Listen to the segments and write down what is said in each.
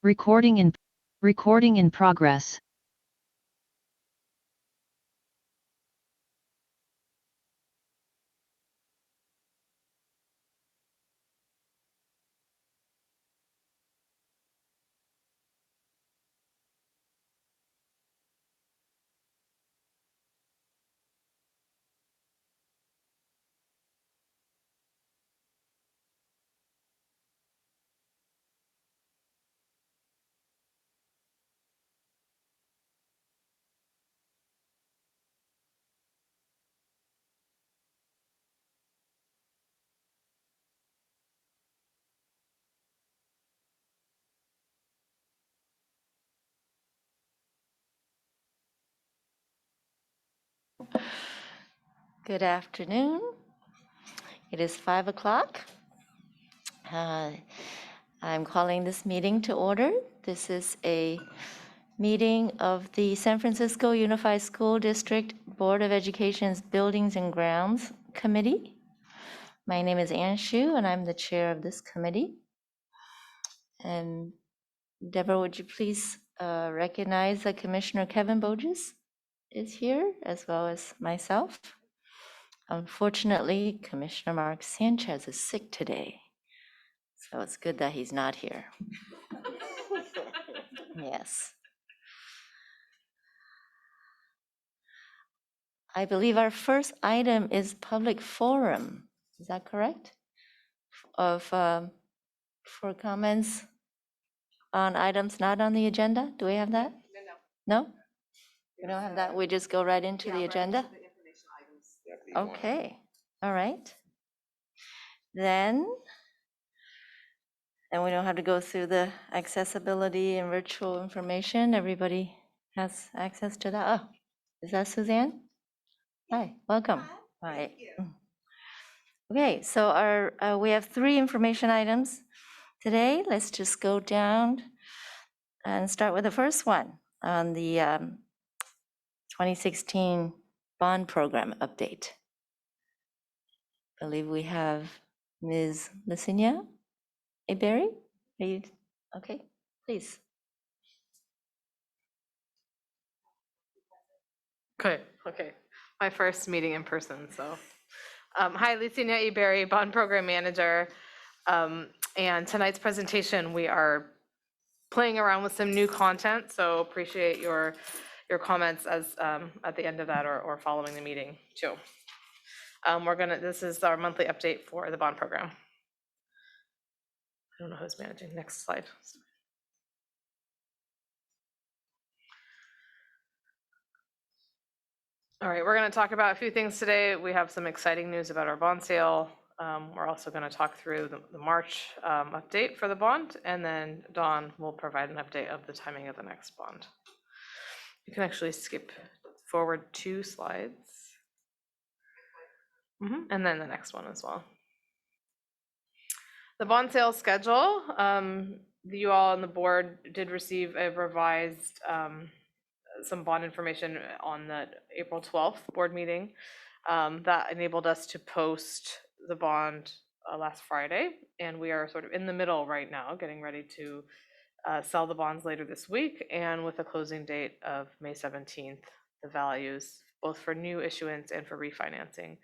Recording in progress. Good afternoon. It is 5 o'clock. I'm calling this meeting to order. This is a meeting of the San Francisco Unified School District Board of Education's Buildings and Grounds Committee. My name is Ann Hsu, and I'm the chair of this committee. And Deborah, would you please recognize that Commissioner Kevin Boges is here, as well as myself. Unfortunately, Commissioner Mark Sanchez is sick today, so it's good that he's not here. Yes. I believe our first item is public forum. Is that correct? For comments on items not on the agenda? Do we have that? No? We don't have that? We just go right into the agenda? Okay, all right. Then we don't have to go through the accessibility and virtual information. Everybody has access to that. Oh, is that Suzanne? Hi, welcome. Hi. Okay, so we have 3 information items today. Let's just go down and start with the first one on the 2016 bond program update. I believe we have Ms. Licinia Eberry. Are you okay? Please. Okay. My first meeting in person, so. Hi, Lucinia Eberry, Bond Program Manager. And tonight's presentation, we are playing around with some new content, so appreciate your comments as at the end of that or following the meeting too. This is our monthly update for the bond program. I don't know who's managing. Next slide. All right, we're going to talk about a few things today. We have some exciting news about our bond sale. We're also going to talk through the March update for the bond, and then Dawn will provide an update of the timing of the next bond. You can actually skip forward 2 slides, and then the next one as well. The bond sale schedule, you all on the board did receive a revised some bond information on the April 12th board meeting that enabled us to post the bond last Friday, and we are sort of in the middle right now, getting ready to sell the bonds later this week, and with a closing date of May 17th. The values, both for new issuance and for refinancing,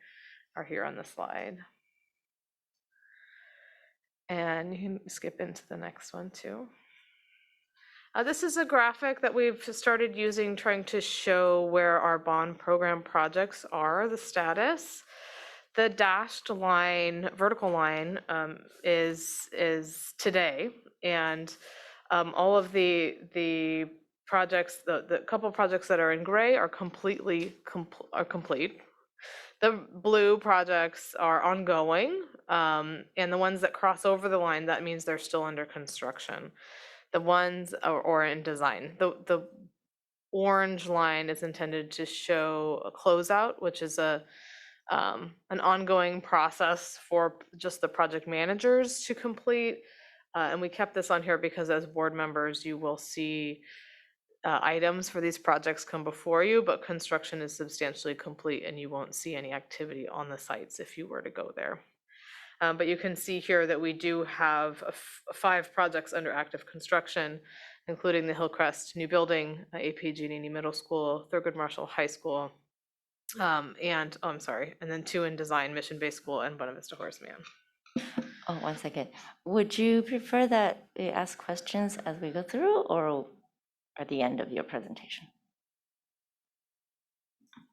are here on the slide. And you can skip into the next one too. This is a graphic that we've started using, trying to show where our bond program projects are, the status. The dashed line, vertical line, is today, and all of the projects, the couple projects that are in gray are complete. The blue projects are ongoing, and the ones that cross over the line, that means they're still under construction. The ones or in design. The orange line is intended to show a closeout, which is an ongoing process for just the project managers to complete. And we kept this on here because as board members, you will see items for these projects come before you, but construction is substantially complete and you won't see any activity on the sites if you were to go there. But you can see here that we do have 5 projects under active construction, including the Hillcrest new building, AP Giannini Middle School, Thurgood Marshall High School, and then 2 in design, Mission Bay School and Buena Vista Horace Mann. Oh, 1 second. Would you prefer that we ask questions as we go through or at the end of your presentation?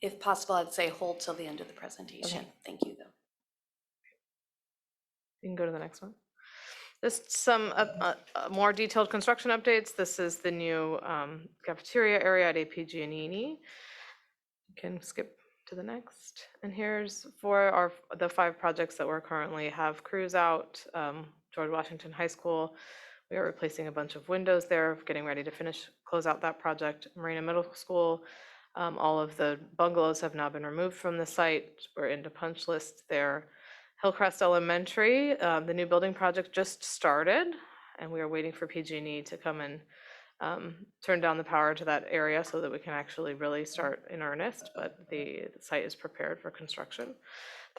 If possible, I'd say hold till the end of the presentation. Okay. Thank you, though. You can go to the next one. Just some more detailed construction updates. This is the new cafeteria area at AP Giannini. You can skip to the next. And here's for the 5 projects that we're currently have crews out. George Washington High School, we are replacing a bunch of windows there, getting ready to close out that project. Marina Middle School, all of the bungalows have now been removed from the site. We're into punch list there. Hillcrest Elementary, the new building project just started, and we are waiting for PG&E to come and turn down the power to that area so that we can actually really start in earnest, but the site is prepared for construction.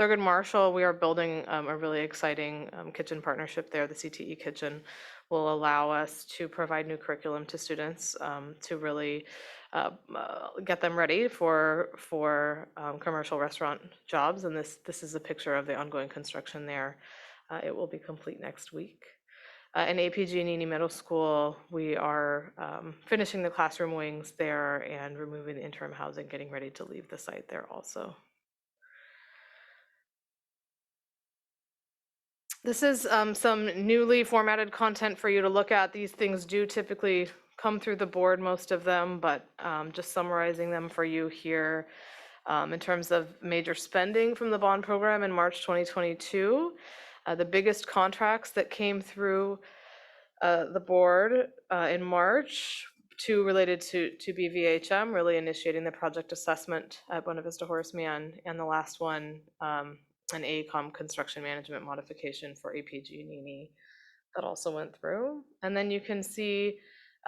Thurgood Marshall, we are building a really exciting kitchen partnership there. The CTE kitchen will allow us to provide new curriculum to students to really get them ready for commercial restaurant jobs. And this is a picture of the ongoing construction there. It will be complete next week. In AP Giannini Middle School, we are finishing the classroom wings there and removing the interim housing, getting ready to leave the site there also. This is some newly formatted content for you to look at. These things do typically come through the board, most of them, but just summarizing them for you here. In terms of major spending from the bond program in March 2022, the biggest contracts that came through the board in March, 2 related to BVHM, really initiating the project assessment at Buena Vista Horace Mann, and the last one, an AECOM construction management modification for AP Giannini that also went through. And then you can see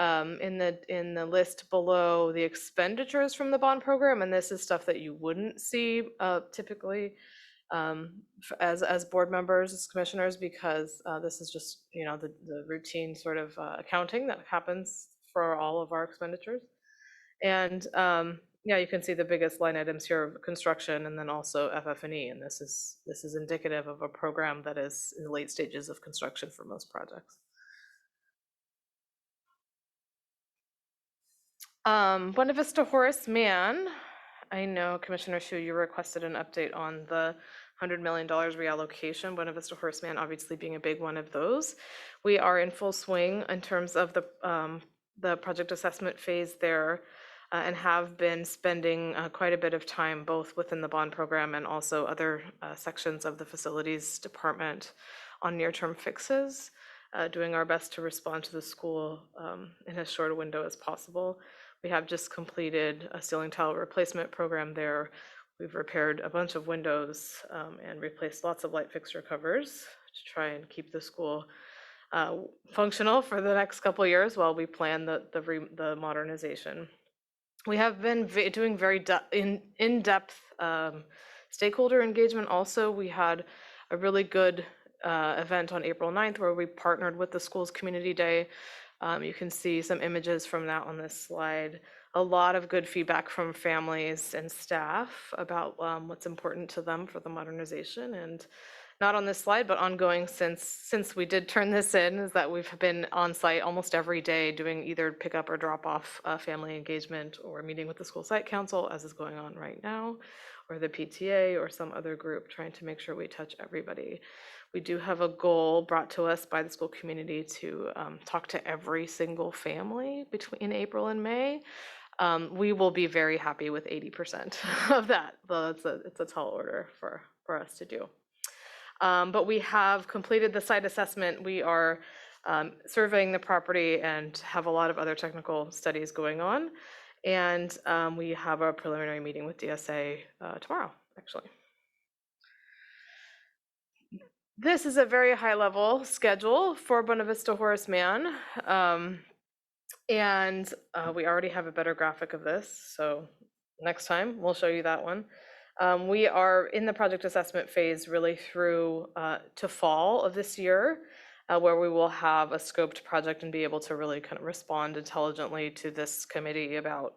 in the list below the expenditures from the bond program, and this is stuff that you wouldn't see typically as board members, as commissioners, because this is just the routine sort of accounting that happens for all of our expenditures. And yeah, you can see the biggest line items here of construction and then also FF&E, and this is indicative of a program that is in the late stages of construction for most projects. Buena Vista Horace Mann, I know Commissioner Shu, you requested an update on the $100 million reallocation, Buena Vista Horace Mann obviously being a big one of those. We are in full swing in terms of the project assessment phase there, and have been spending quite a bit of time both within the bond program and also other sections of the facilities department on near-term fixes, doing our best to respond to the school in as short a window as possible. We have just completed a ceiling tile replacement program there. We've repaired a bunch of windows and replaced lots of light fixture covers to try and keep the school functional for the next couple of years while we plan the modernization. We have been doing very in-depth stakeholder engagement also. We had a really good event on April 9th where we partnered with the school's community day. You can see some images from that on this slide. A lot of good feedback from families and staff about what's important to them for the modernization. And not on this slide, but ongoing since we did turn this in, is that we've been on site almost every day doing either pick up or drop off family engagement or meeting with the school site council, as is going on right now, or the PTA or some other group, trying to make sure we touch everybody. We do have a goal brought to us by the school community to talk to every single family between April and May. We will be very happy with 80% of that, though it's a tall order for us to do. But we have completed the site assessment. We are surveying the property and have a lot of other technical studies going on. And we have a preliminary meeting with DSA tomorrow, actually. This is a very high level schedule for Buena Vista Horace Mann. And we already have a better graphic of this. So next time we'll show you that one. We are in the project assessment phase really through to fall of this year, where we will have a scoped project and be able to really kind of respond intelligently to this committee about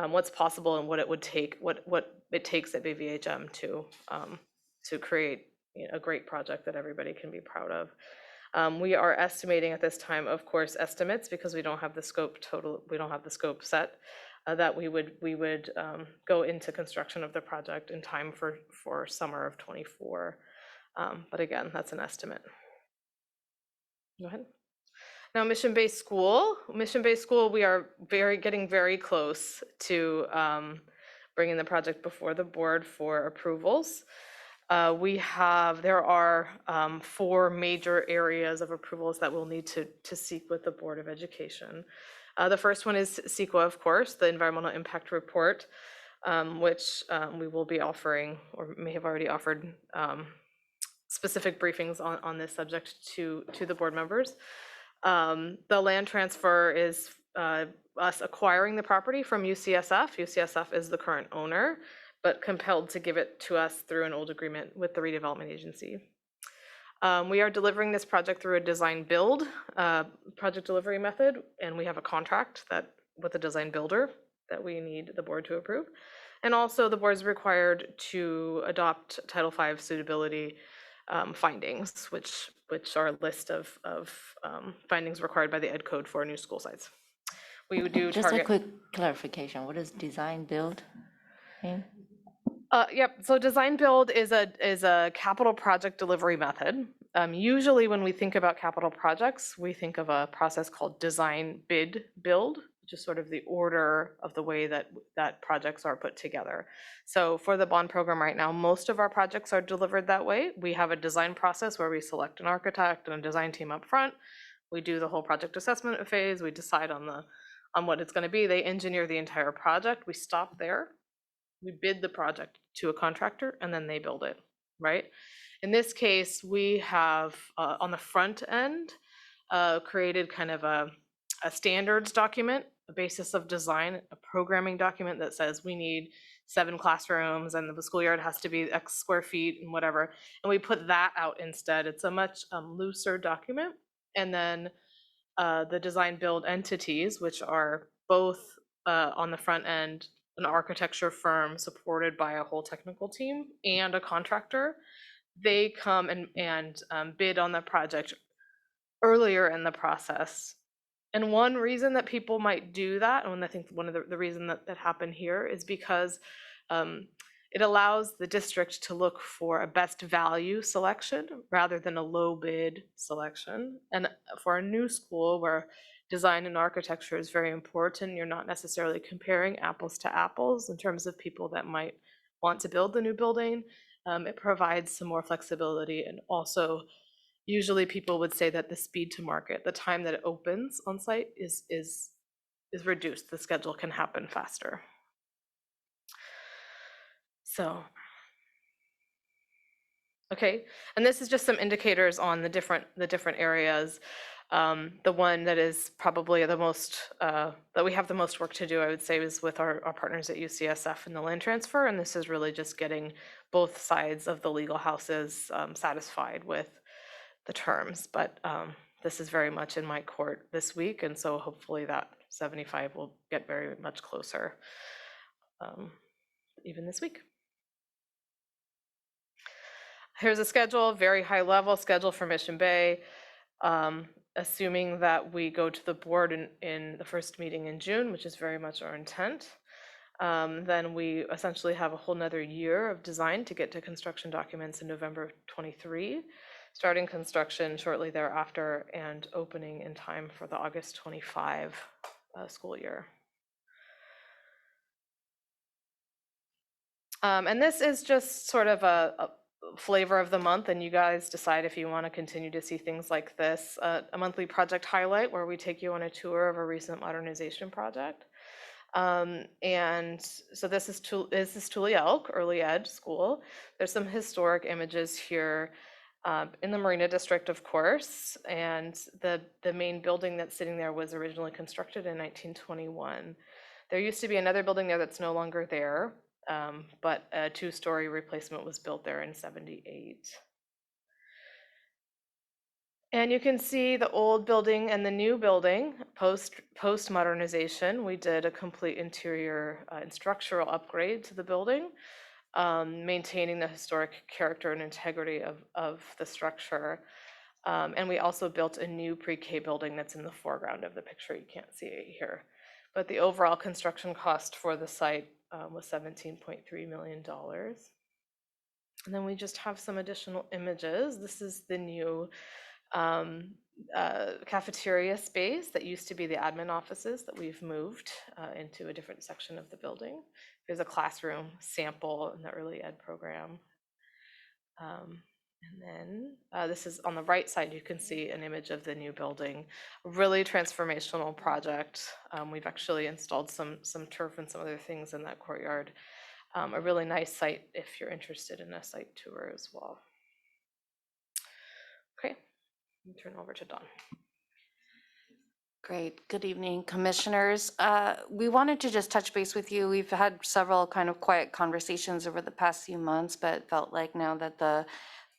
what's possible and what it would take, what it takes at BVHM to create a great project that everybody can be proud of. We are estimating at this time, of course, estimates because we don't have the scope set. That we would go into construction of the project in time for summer of '24. But again, that's an estimate. Go ahead. Now, mission-based school, we are getting very close to bringing the project before the board for approvals. There are 4 major areas of approvals that we'll need to seek with the Board of Education. The first one is CEQA, of course, the Environmental Impact Report, which we will be offering, or may have already offered, specific briefings on this subject to the board members. The land transfer is us acquiring the property from UCSF. UCSF is the current owner, but compelled to give it to us through an old agreement with the redevelopment agency. We are delivering this project through a design build project delivery method, and we have a contract with a design builder that we need the board to approve. And also the board is required to adopt Title V suitability findings, which are a list of findings required by the Ed Code for new school sites. We would do Just a quick clarification. What does design build mean? Yep. So design build is a capital project delivery method. Usually when we think about capital projects, we think of a process called design bid build, which is sort of the order of the way that projects are put together. So for the bond program right now, most of our projects are delivered that way. We have a design process where we select an architect and a design team up front. We do the whole project assessment phase. We decide on what it's going to be. They engineer the entire project. We stop there. We bid the project to a contractor and then they build it, right? In this case, we have on the front end created kind of a standards document, a basis of design, a programming document that says we need 7 classrooms and the schoolyard has to be X square feet and whatever. And we put that out instead. It's a much looser document. And then the design build entities, which are both on the front end, an architecture firm supported by a whole technical team and a contractor, they come and bid on the project earlier in the process. And one reason that people might do that, and I think one of the reason that happened here is because it allows the district to look for a best value selection rather than a low bid selection. And for a new school where design and architecture is very important, you're not necessarily comparing apples to apples in terms of people that might want to build the new building. It provides some more flexibility, and also usually people would say that the speed to market, the time that it opens on site is reduced. The schedule can happen faster. So, okay, and this is just some indicators on the different areas. The one that is probably the most, that we have the most work to do, I would say, is with our partners at UCSF in the land transfer. And this is really just getting both sides of the legal houses satisfied with the terms. But this is very much in my court this week. And so hopefully that 75 will get very much closer even this week. Here's a schedule, very high level schedule for Mission Bay. Assuming that we go to the board in the first meeting in June, which is very much our intent, then we essentially have a whole nother year of design to get to construction documents in November 23, starting construction shortly thereafter and opening in time for the August 25 school year. And this is just sort of a flavor of the month, and you guys decide if you want to continue to see things like this. A monthly project highlight where we take you on a tour of a recent modernization project. And so this is Tule Elk Early Ed School. There's some historic images here in the Marina District, of course, and the main building that's sitting there was originally constructed in 1921. There used to be another building there that's no longer there. but a 2-story replacement was built there in '78. And you can see the old building and the new building post modernization. We did a complete interior and structural upgrade to the building, maintaining the historic character and integrity of the structure. And we also built a new pre-K building that's in the foreground of the picture. You can't see it here. But the overall construction cost for the site was $17.3 million. And then we just have some additional images. This is the new cafeteria space that used to be the admin offices that we've moved into a different section of the building. There's a classroom sample in the early ed program. And then this is on the right side, you can see an image of the new building. A really transformational project. We've actually installed some turf and some other things in that courtyard. A really nice site if you're interested in a site tour as well. Okay, let me turn over to Dawn. Great. Good evening, commissioners. We wanted to just touch base with you. We've had several kind of quiet conversations over the past few months, but felt like now that the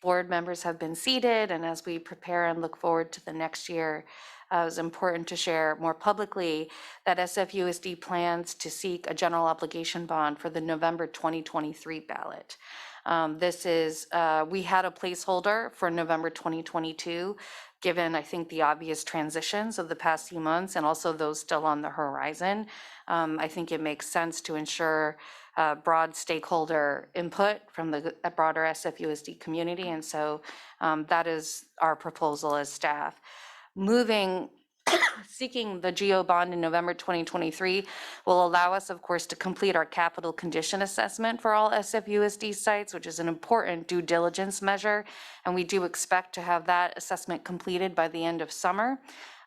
board members have been seated and as we prepare and look forward to the next year, it was important to share more publicly that SFUSD plans to seek a general obligation bond for the November 2023 ballot. We had a placeholder for November 2022, given I think the obvious transitions of the past few months and also those still on the horizon. I think it makes sense to ensure broad stakeholder input from the broader SFUSD community. And so that is our proposal as staff. Seeking the GO bond in November 2023 will allow us, of course, to complete our capital condition assessment for all SFUSD sites, which is an important due diligence measure. And we do expect to have that assessment completed by the end of summer.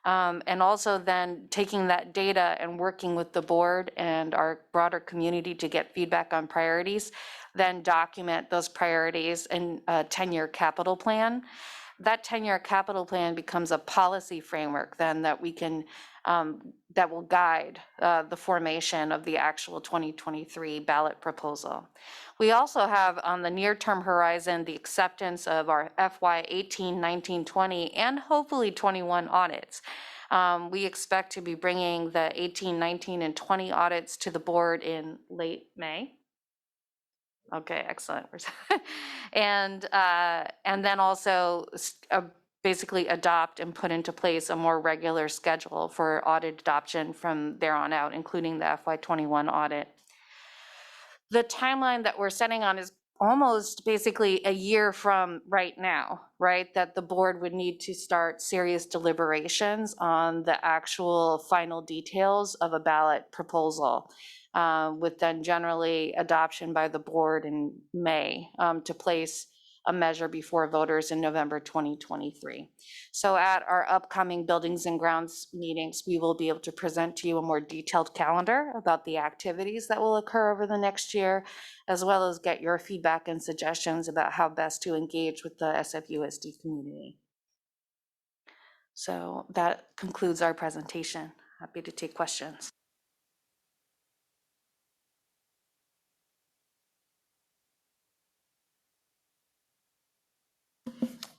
And also then taking that data and working with the board and our broader community to get feedback on priorities, then document those priorities in a 10-year capital plan. That 10-year capital plan becomes a policy framework then that we can, that will guide the formation of the actual 2023 ballot proposal. We also have on the near-term horizon the acceptance of our FY 18, 19, 20, and hopefully 21 audits. We expect to be bringing the 18, 19, and 20 audits to the board in late May. Okay, excellent. And then also basically adopt and put into place a more regular schedule for audit adoption from there on out, including the FY21 audit. The timeline that we're setting on is almost basically a year from right now, right? That the board would need to start serious deliberations on the actual final details of a ballot proposal. With then generally adoption by the board in May to place a measure before voters in November 2023. So at our upcoming Buildings and Grounds meetings, we will be able to present to you a more detailed calendar about the activities that will occur over the next year, as well as get your feedback and suggestions about how best to engage with the SFUSD community. So that concludes our presentation. Happy to take questions.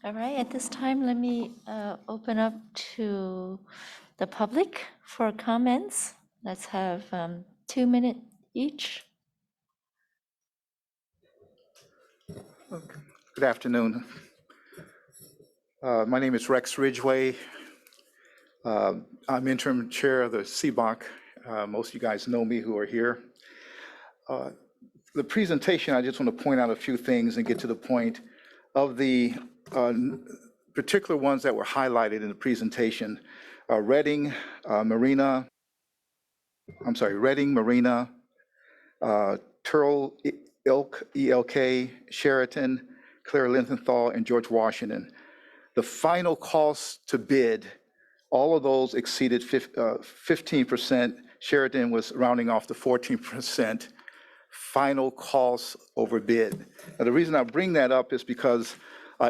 All right, at this time, let me open up to the public for comments. Let's have 2 minutes each. Good afternoon. My name is Rex Ridgway. I'm interim chair of the CBOC. Most of you guys know me who are here. The presentation, I just want to point out a few things and get to the point. Of the particular ones that were highlighted in the presentation, Reading Marina, Turtle ELK, Sheraton, Claire Lilienthal, and George Washington. The final cost to bid, all of those exceeded 15%. Sheraton was rounding off to 14%. Final cost over bid. Now, the reason I bring that up is because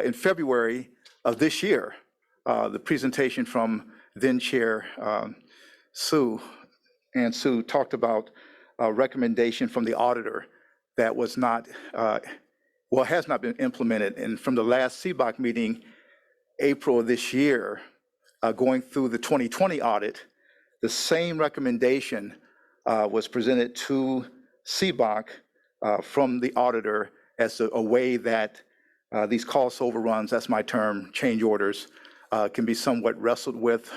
in February of this year, the presentation from then Chair Sue talked about a recommendation from the auditor that was not, has not been implemented. And from the last CBOC meeting, April of this year, going through the 2020 audit, the same recommendation was presented to CBOC from the auditor as a way that these cost overruns, that's my term, change orders, can be somewhat wrestled with.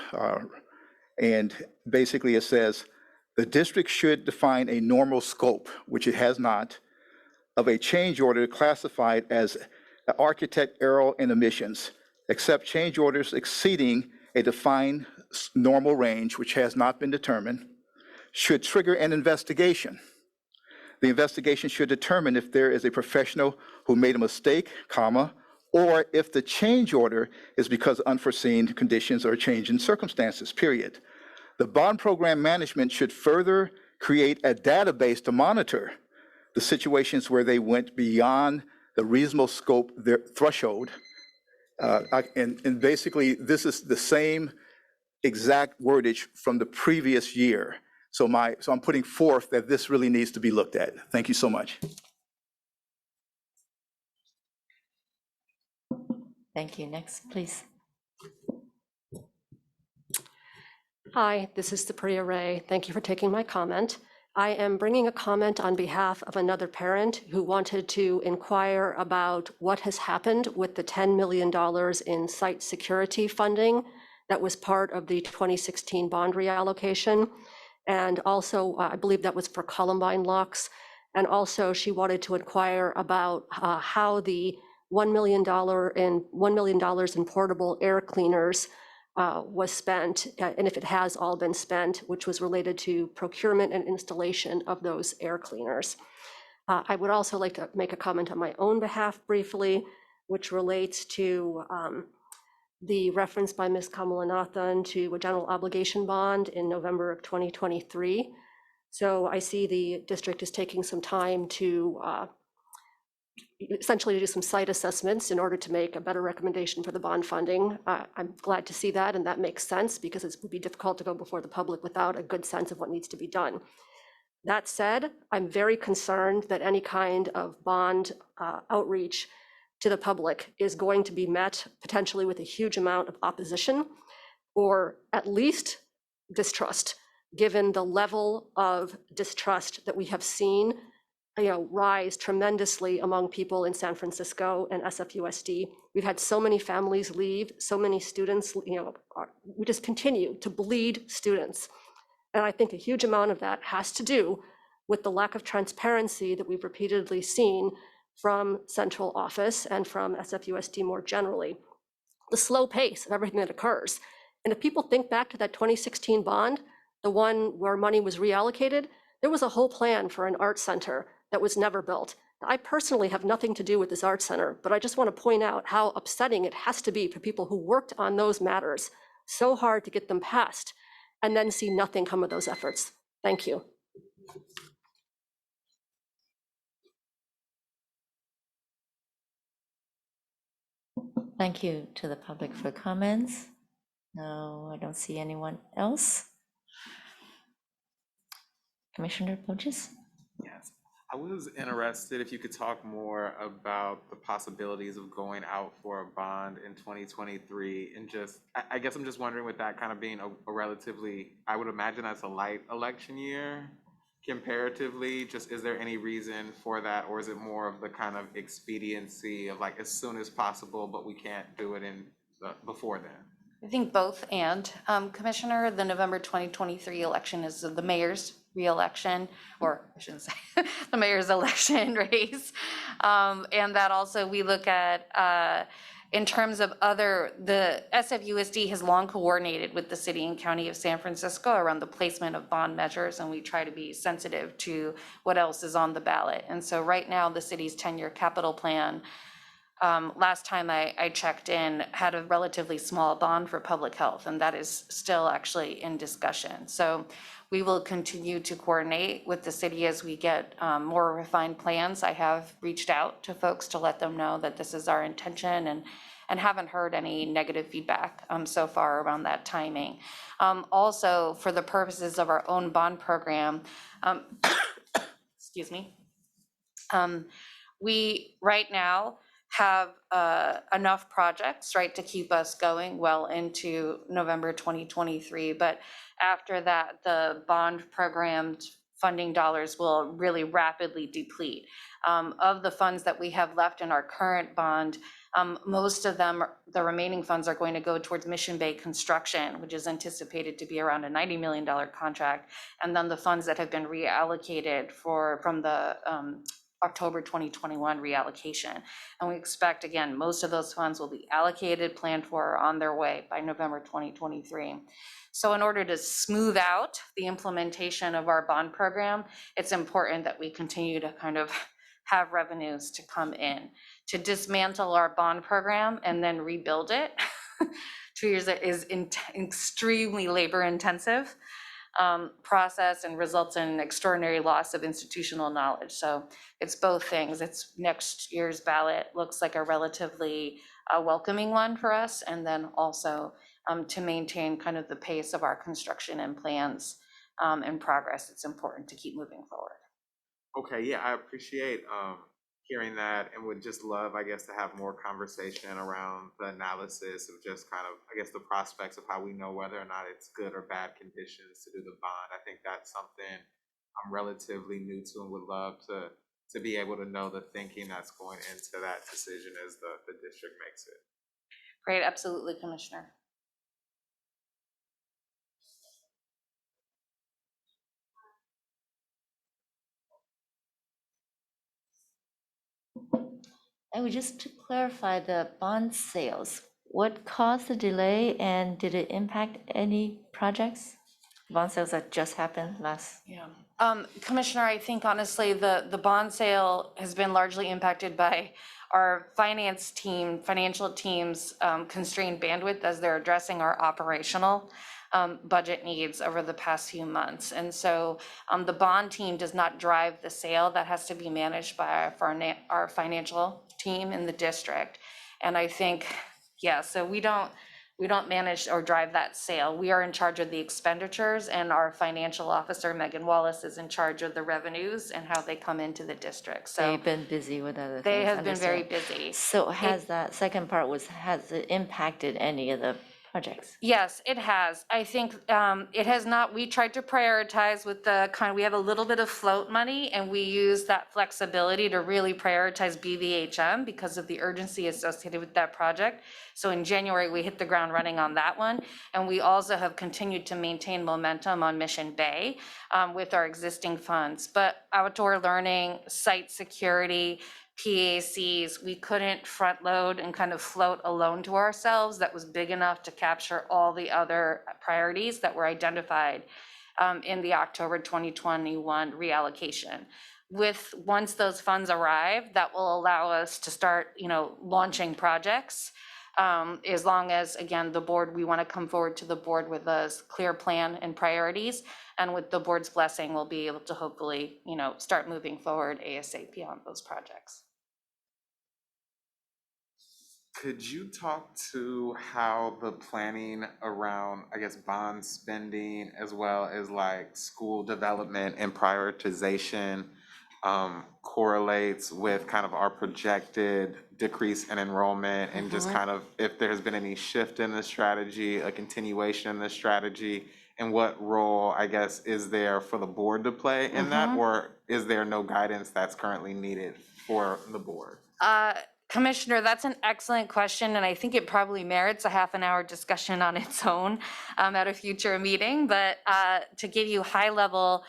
And basically it says, the district should define a normal scope, which it has not, of a change order classified as architect error and emissions, except change orders exceeding a defined normal range, which has not been determined, should trigger an investigation. The investigation should determine if there is a professional who made a mistake, comma, or if the change order is because of unforeseen conditions or change in circumstances, period. The bond program management should further create a database to monitor the situations where they went beyond the reasonable scope, their threshold. And basically, this is the same exact wordage from the previous year. So I'm putting forth that this really needs to be looked at. Thank you so much. Thank you. Next, please. Hi, this is Supriya Ray. Thank you for taking my comment. I am bringing a comment on behalf of another parent who wanted to inquire about what has happened with the $10 million in site security funding that was part of the 2016 bond reallocation. And also, I believe that was for Columbine locks. And also, she wanted to inquire about how the $1 million in portable air cleaners was spent, and if it has all been spent, which was related to procurement and installation of those air cleaners. I would also like to make a comment on my own behalf briefly, which relates to the reference by Ms. Kamalanathan to a general obligation bond in November of 2023. So I see the district is taking some time to essentially to do some site assessments in order to make a better recommendation for the bond funding. I'm glad to see that, and that makes sense because it would be difficult to go before the public without a good sense of what needs to be done. That said, I'm very concerned that any kind of bond outreach to the public is going to be met potentially with a huge amount of opposition or at least distrust, given the level of distrust that we have seen rise tremendously among people in San Francisco and SFUSD. We've had so many families leave, so many students, we just continue to bleed students. And I think a huge amount of that has to do with the lack of transparency that we've repeatedly seen from central office and from SFUSD more generally. The slow pace of everything that occurs. And if people think back to that 2016 bond, the one where money was reallocated, there was a whole plan for an art center that was never built. I personally have nothing to do with this art center, but I just want to point out how upsetting it has to be for people who worked on those matters so hard to get them passed and then see nothing come of those efforts. Thank you. Thank you to the public for comments. No, I don't see anyone else. Commissioner Poches? Yes, I was interested if you could talk more about the possibilities of going out for a bond in 2023, and just, I guess I'm just wondering, with that kind of being a relatively, I would imagine that's a light election year comparatively, just is there any reason for that, or is it more of the kind of expediency of like as soon as possible, but we can't do it before then? I think both and, Commissioner, the November 2023 election is the mayor's re-election, or I shouldn't say the mayor's election race. And that also we look at in terms of the SFUSD has long coordinated with the city and county of San Francisco around the placement of bond measures, and we try to be sensitive to what else is on the ballot. And so right now, the city's 10-year capital plan, last time I checked in, had a relatively small bond for public health, and that is still actually in discussion. So we will continue to coordinate with the city as we get more refined plans. I have reached out to folks to let them know that this is our intention, and haven't heard any negative feedback so far around that timing. Also, for the purposes of our own bond program, excuse me, We, right now, have enough projects, right, to keep us going well into November 2023. But after that, the bond program funding dollars will really rapidly deplete. Of the funds that we have left in our current bond, most of them, the remaining funds are going to go towards Mission Bay construction, which is anticipated to be around a $90 million contract. And then the funds that have been reallocated from the October 2021 reallocation. And we expect, again, most of those funds will be allocated, planned for, or on their way by November 2023. So in order to smooth out the implementation of our bond program, it's important that we continue to kind of have revenues to come in. To dismantle our bond program and then rebuild it, 2 years is extremely labor intensive process and results in extraordinary loss of institutional knowledge. So it's both things. It's next year's ballot looks like a relatively welcoming one for us, and then also to maintain kind of the pace of our construction and plans and progress. It's important to keep moving forward. Okay, yeah, I appreciate hearing that, and would just love, I guess, to have more conversation around the analysis of just kind of, I guess, the prospects of how we know whether or not it's good or bad conditions to do the bond. I think that's something I'm relatively new to and would love to be able to know the thinking that's going into that decision as the district makes it. Great, absolutely, Commissioner. And just to clarify the bond sales, what caused the delay and did it impact any projects? Bond sales that just happened last. Yeah. Commissioner, I think honestly, the bond sale has been largely impacted by our financial team's constrained bandwidth as they're addressing our operational budget needs over the past few months. And so the bond team does not drive the sale. That has to be managed by our financial team in the district. And I think, yeah, so we don't manage or drive that sale. We are in charge of the expenditures, and our financial officer, Megan Wallace, is in charge of the revenues and how they come into the district. So They've been busy with other things. they have been very understand. busy. So has that second part has it impacted any of the projects? Yes, it has. I think it has not. We tried to prioritize with we have a little bit of float money, and we use that flexibility to really prioritize BVHM because of the urgency associated with that project. So in January, we hit the ground running on that one. And we also have continued to maintain momentum on Mission Bay with our existing funds. But outdoor learning, site security, PACs, we couldn't front load and kind of float a loan to ourselves that was big enough to capture all the other priorities that were identified in the October 2021 reallocation. Once those funds arrive, that will allow us to start, launching projects. As long as, again, the board, we want to come forward to the board with a clear plan and priorities. And with the board's blessing, we'll be able to hopefully, start moving forward ASAP on those projects. Could you talk to how the planning around, I guess, bond spending as well as like school development and prioritization correlates with kind of our projected decrease in enrollment, and just kind of if there's been any shift in the strategy, a continuation in the strategy, and what role, I guess, is there for the board to play in that, or is there no guidance that's currently needed for the board? Commissioner, that's an excellent question, and I think it probably merits a half an hour discussion on its own at a future meeting. But to give you high level,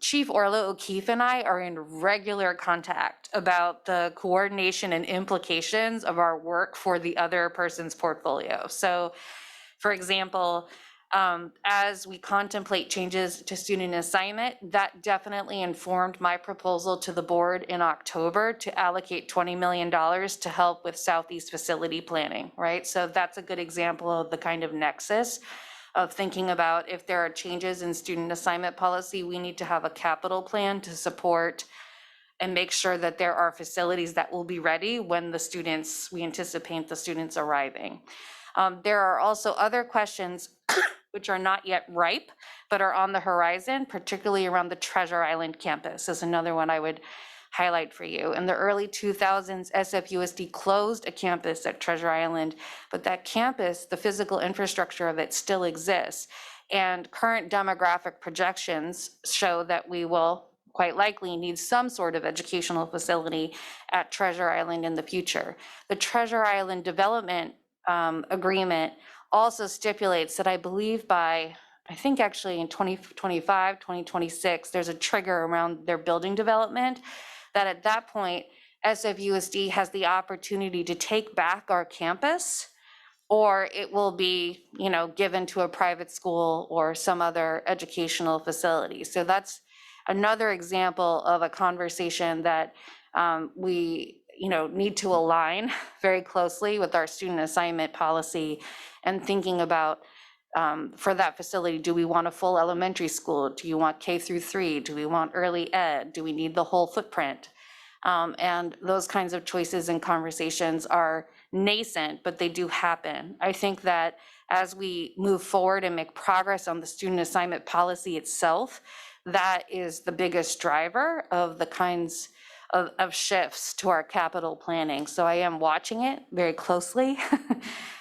Chief Orla O'Keefe and I are in regular contact about the coordination and implications of our work for the other person's portfolio. So, for example, as we contemplate changes to student assignment, that definitely informed my proposal to the board in October to allocate $20 million to help with Southeast facility planning, right? So that's a good example of the kind of nexus of thinking about if there are changes in student assignment policy, we need to have a capital plan to support and make sure that there are facilities that will be ready when we anticipate the students arriving. There are also other questions which are not yet ripe, but are on the horizon, particularly around the Treasure Island campus is another one I would highlight for you. In the early 2000s, SFUSD closed a campus at Treasure Island, but that campus, the physical infrastructure of it still exists. And current demographic projections show that we will quite likely need some sort of educational facility at Treasure Island in the future. The Treasure Island Development Agreement also stipulates that I believe by, I think actually in 2025, 2026, there's a trigger around their building development, that at that point, SFUSD has the opportunity to take back our campus, or it will be, given to a private school or some other educational facility. So that's another example of a conversation that we, need to align very closely with our student assignment policy and thinking about for that facility, do we want a full elementary school? Do you want K through 3? Do we want early ed? Do we need the whole footprint? And those kinds of choices and conversations are nascent, but they do happen. I think that as we move forward and make progress on the student assignment policy itself, that is the biggest driver of the kinds of shifts to our capital planning. So I am watching it very closely.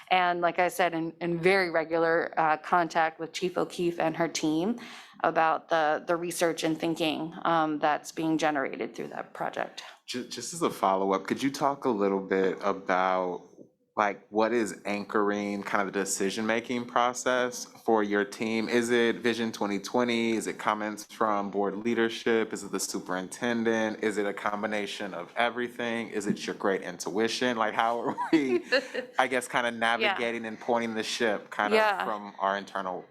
And like I said, in very regular contact with Chief O'Keefe and her team about the research and thinking that's being generated through that project. Just as a follow-up, could you talk a little bit about like what is anchoring kind of the decision-making process for your team? Is it Vision 2020? Is it comments from board leadership? Is it the superintendent? Is it a combination of everything? Is it your great intuition? Like how are we, I guess, kind of navigating and pointing the ship kind of from our internal?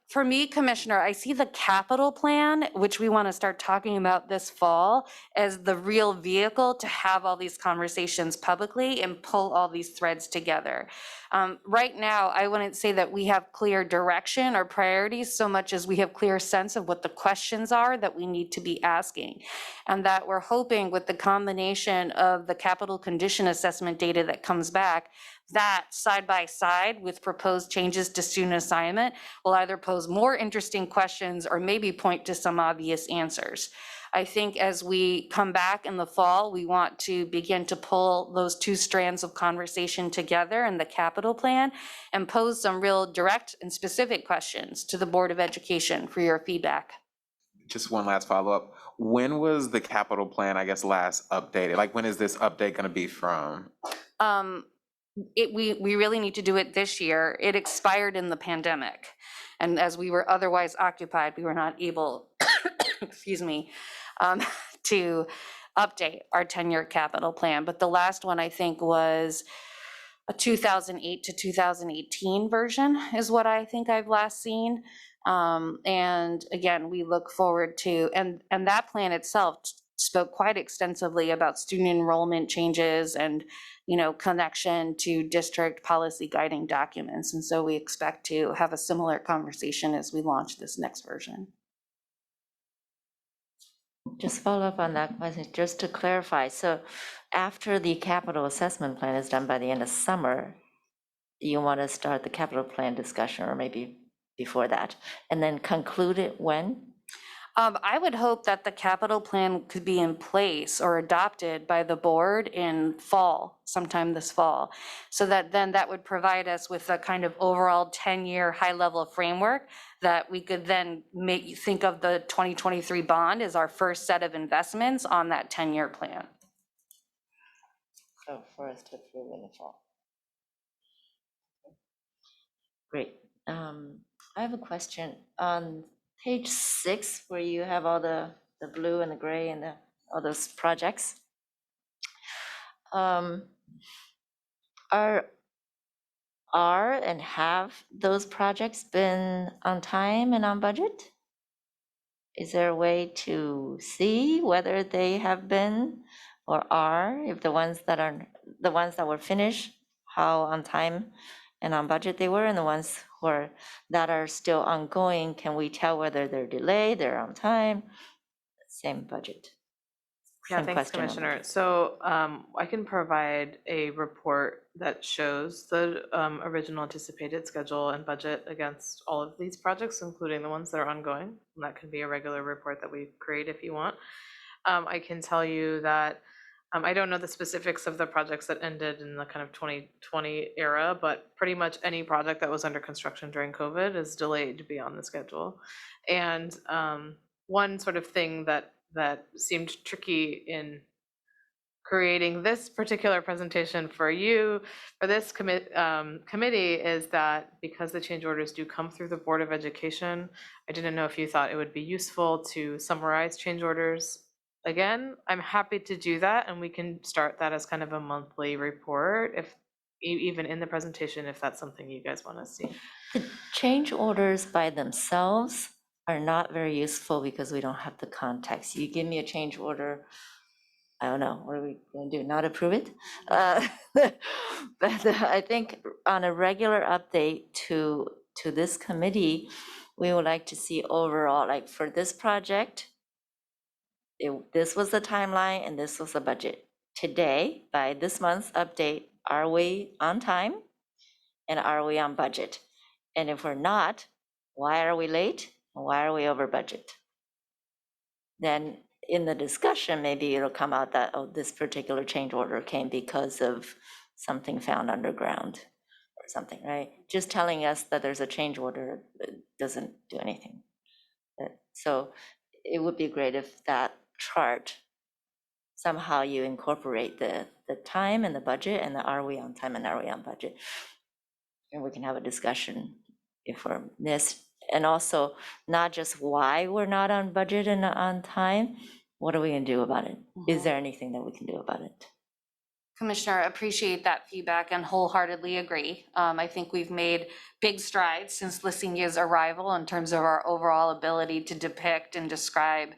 For me, Commissioner, I see the capital plan, which we want to start talking about this fall, as the real vehicle to have all these conversations publicly and pull all these threads together. Right now, I wouldn't say that we have clear direction or priorities so much as we have clear sense of what the questions are that we need to be asking. And that we're hoping with the combination of the capital condition assessment data that comes back, that side by side with proposed changes to student assignment will either pose more interesting questions or maybe point to some obvious answers. I think as we come back in the fall, we want to begin to pull those two strands of conversation together in the capital plan and pose some real direct and specific questions to the Board of Education for your feedback. Just one last follow-up. When was the capital plan, I guess, last updated? Like when is this update going to be from? We really need to do it this year. It expired in the pandemic. And as we were otherwise occupied, we were not able, excuse me, to update our 10-year capital plan. But the last one I think was a 2008 to 2018 version is what I think I've last seen. And again, we look forward to, and that plan itself spoke quite extensively about student enrollment changes and, connection to district policy guiding documents. And so we expect to have a similar conversation as we launch this next version. Just follow up on that question, just to clarify. So after the capital assessment plan is done by the end of summer, you want to start the capital plan discussion, or maybe before that, and then conclude it when? I would hope that the capital plan could be in place or adopted by the board in fall, sometime this fall. So that then that would provide us with a kind of overall 10-year high-level framework that we could then think of the 2023 bond as our first set of investments on that 10-year plan. So for us to approve in the fall. Great. I have a question on page 6, where you have all the blue and the gray and all those projects. Are and have those projects been on time and on budget? Is there a way to see whether they have been or are, if the ones that were finished, how on time and on budget they were, and the ones that are still ongoing, can we tell whether they're delayed, they're on time? Same budget. Yeah, Same thanks, question on Commissioner. budget. So I can provide a report that shows the original anticipated schedule and budget against all of these projects, including the ones that are ongoing. And that can be a regular report that we create if you want. I can tell you that I don't know the specifics of the projects that ended in the kind of 2020 era, but pretty much any project that was under construction during COVID is delayed beyond the schedule. And one sort of thing that seemed tricky in creating this particular presentation for you, for this committee, is that because the change orders do come through the Board of Education, I didn't know if you thought it would be useful to summarize change orders again. I'm happy to do that, and we can start that as kind of a monthly report, if even in the presentation, if that's something you guys want to see. The change orders by themselves are not very useful because we don't have the context. You give me a change order, I don't know, what are we gonna do, not approve it? But I think on a regular update to this committee, we would like to see overall, like for this project, this was the timeline and this was the budget. Today, by this month's update, are we on time? And are we on budget? And if we're not, why are we late? And why are we over budget? Then in the discussion, maybe it'll come out that, oh, this particular change order came because of something found underground or something, right? Just telling us that there's a change order doesn't do anything. So it would be great if that chart, somehow you incorporate the time and the budget and the are we on time and are we on budget? And we can have a discussion if we're missed. And also not just why we're not on budget and on time, what are we gonna do about it? Is there anything that we can do about it? Commissioner, appreciate that feedback and wholeheartedly agree. I think we've made big strides since Lisinga's arrival in terms of our overall ability to depict and describe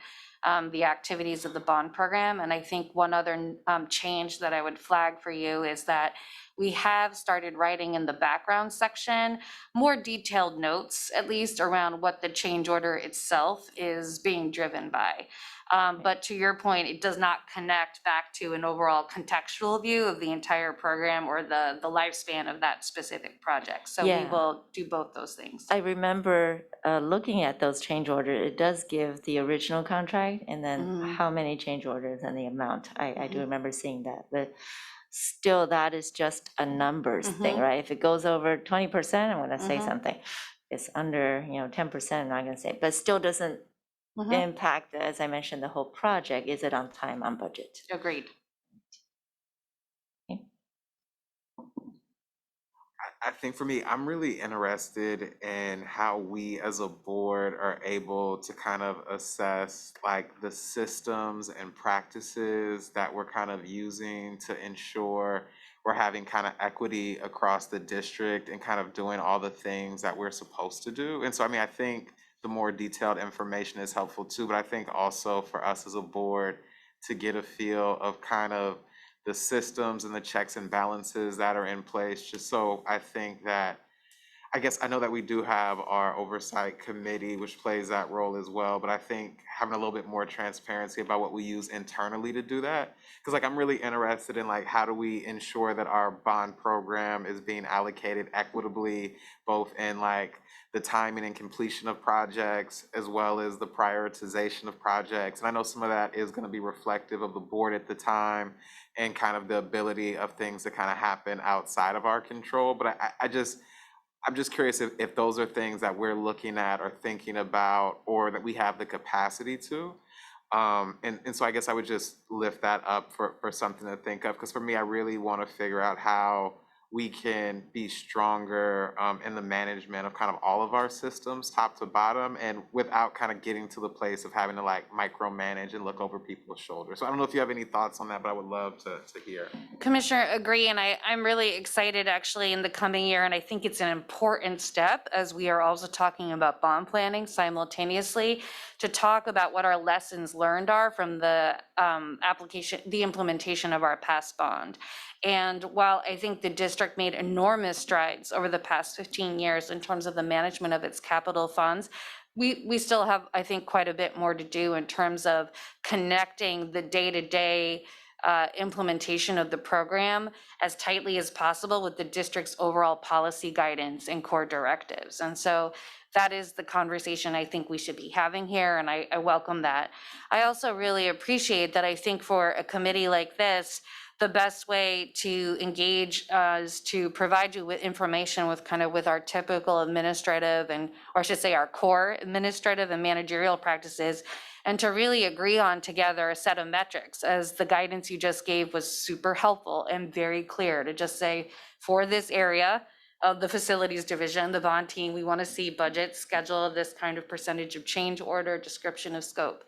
the activities of the bond program. And I think one other change that I would flag for you is that we have started writing in the background section more detailed notes, at least around what the change order itself is being driven by. But to your point, it does not connect back to an overall contextual view of the entire program or the lifespan of that specific project. So we Yeah. will do both those things. I remember looking at those change orders, it does give the original contract and then how many change orders and the amount. I do remember seeing that, but still that is just a numbers thing, right? If it goes over 20%, I'm gonna say something. If it's under, 10%, I'm not gonna say, but still doesn't impact, as I mentioned, the whole project. Is it on time, on budget? Agreed. I think for me, I'm really interested in how we as a board are able to kind of assess like the systems and practices that we're kind of using to ensure we're having kind of equity across the district and kind of doing all the things that we're supposed to do. And so, I mean, I think the more detailed information is helpful too, but I think also for us as a board to get a feel of kind of the systems and the checks and balances that are in place, just so I think that, I guess I know that we do have our oversight committee, which plays that role as well, but I think having a little bit more transparency about what we use internally to do that. Because like I'm really interested in like how do we ensure that our bond program is being allocated equitably, both in like the timing and completion of projects, as well as the prioritization of projects. And I know some of that is going to be reflective of the board at the time and kind of the ability of things to kind of happen outside of our control. But I'm just curious if those are things that we're looking at or thinking about or that we have the capacity to. And so I guess I would just lift that up for something to think of, because for me, I really want to figure out how we can be stronger in the management of kind of all of our systems, top to bottom, and without kind of getting to the place of having to like micromanage and look over people's shoulders. So I don't know if you have any thoughts on that, but I would love to hear. Commissioner, agree, and I'm really excited actually in the coming year, and I think it's an important step as we are also talking about bond planning simultaneously to talk about what our lessons learned are from the implementation of our past bond. And while I think the district made enormous strides over the past 15 years in terms of the management of its capital funds, we still have, I think, quite a bit more to do in terms of connecting the day-to-day implementation of the program as tightly as possible with the district's overall policy guidance and core directives. And so that is the conversation I think we should be having here, and I welcome that. I also really appreciate that I think for a committee like this, the best way to engage is to provide you with information with our typical administrative or I should say our core administrative and managerial practices, and to really agree on together a set of metrics, as the guidance you just gave was super helpful and very clear to just say, for this area of the facilities division, the bond team, we want to see budget, schedule, this kind of percentage of change order, description of scope.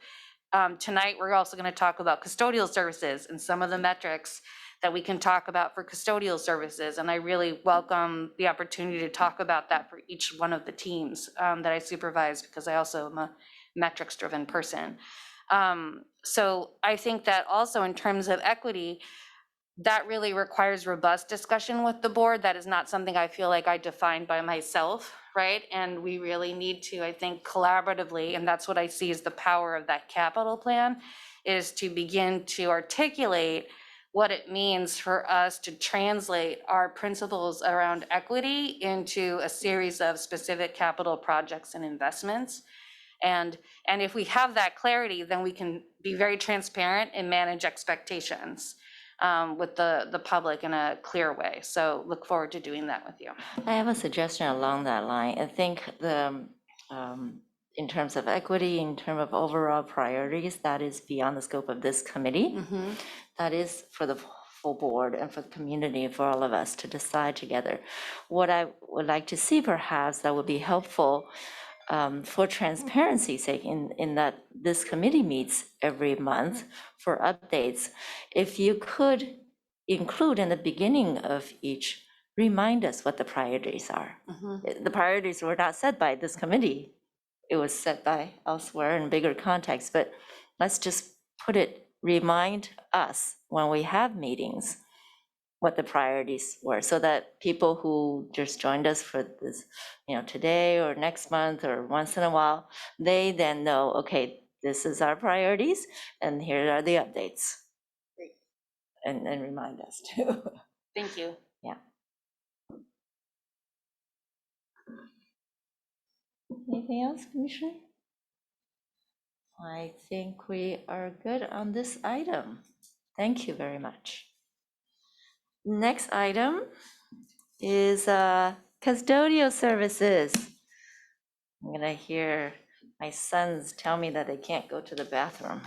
Tonight, we're also going to talk about custodial services and some of the metrics that we can talk about for custodial services. And I really welcome the opportunity to talk about that for each one of the teams that I supervise, because I also am a metrics-driven person. So I think that also in terms of equity, that really requires robust discussion with the board. That is not something I feel like I defined by myself, right? And we really need to, I think, collaboratively, and that's what I see as the power of that capital plan, is to begin to articulate what it means for us to translate our principles around equity into a series of specific capital projects and investments. And if we have that clarity, then we can be very transparent and manage expectations with the public in a clear way. So look forward to doing that with you. I have a suggestion along that line. I think in terms of equity, in terms of overall priorities, that is beyond the scope of this committee. That is for the full board and for the community, for all of us to decide together. What I would like to see perhaps that would be helpful for transparency's sake, in that this committee meets every month for updates, if you could include in the beginning of each, remind us what the priorities are. The priorities were not set by this committee. It was set by elsewhere in bigger context, but let's just remind us when we have meetings what the priorities were, so that people who just joined us for this, today or next month or once in a while, they then know, okay, this is our priorities and here are the updates. Great. And remind us too. Thank you. Yeah. Anything else, Commissioner? I think we are good on this item. Thank you very much. Next item is custodial services. I'm gonna hear my sons tell me that they can't go to the bathroom.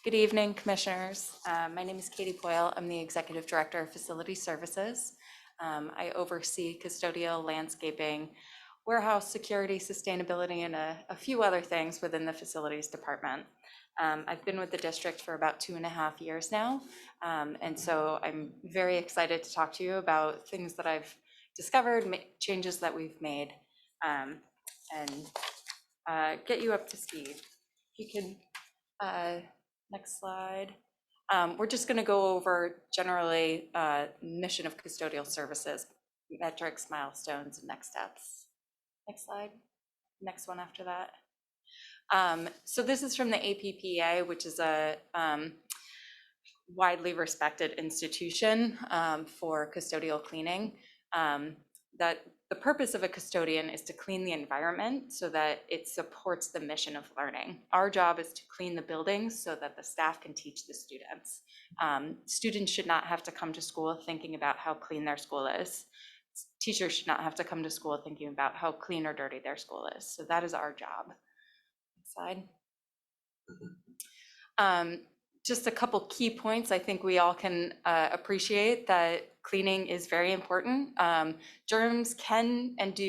Good evening, Commissioners. My name is Katie Poyle. I'm the Executive Director of Facility Services. I oversee custodial, landscaping, warehouse security, sustainability, and a few other things within the Facilities Department. I've been with the district for about 2.5 years now, and so I'm very excited to talk to you about things that I've discovered, changes that we've made, and get you up to speed. If you can, next slide. We're just going to go over generally mission of custodial services, metrics, milestones, and next steps. Next slide. Next one after that. So this is from the APPA, which is a widely respected institution for custodial cleaning. That the purpose of a custodian is to clean the environment so that it supports the mission of learning. Our job is to clean the buildings so that the staff can teach the students. Students should not have to come to school thinking about how clean their school is. Teachers should not have to come to school thinking about how clean or dirty their school is. So that is our job. Next slide. Just a couple key points. I think we all can appreciate that cleaning is very important. Germs can and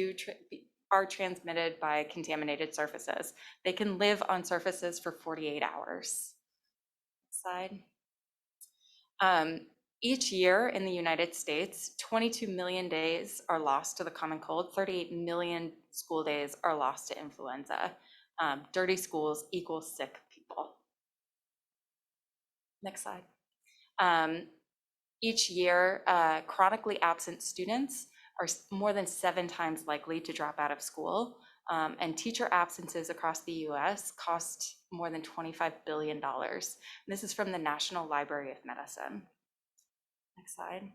are transmitted by contaminated surfaces. They can live on surfaces for 48 hours. Next slide. Each year in the United States, 22 million days are lost to the common cold. 38 million school days are lost to influenza. Dirty schools equals sick people. Next slide. Each year, chronically absent students are more than 7 times likely to drop out of school, and teacher absences across the US cost more than $25 billion. And this is from the National Library of Medicine. Next slide.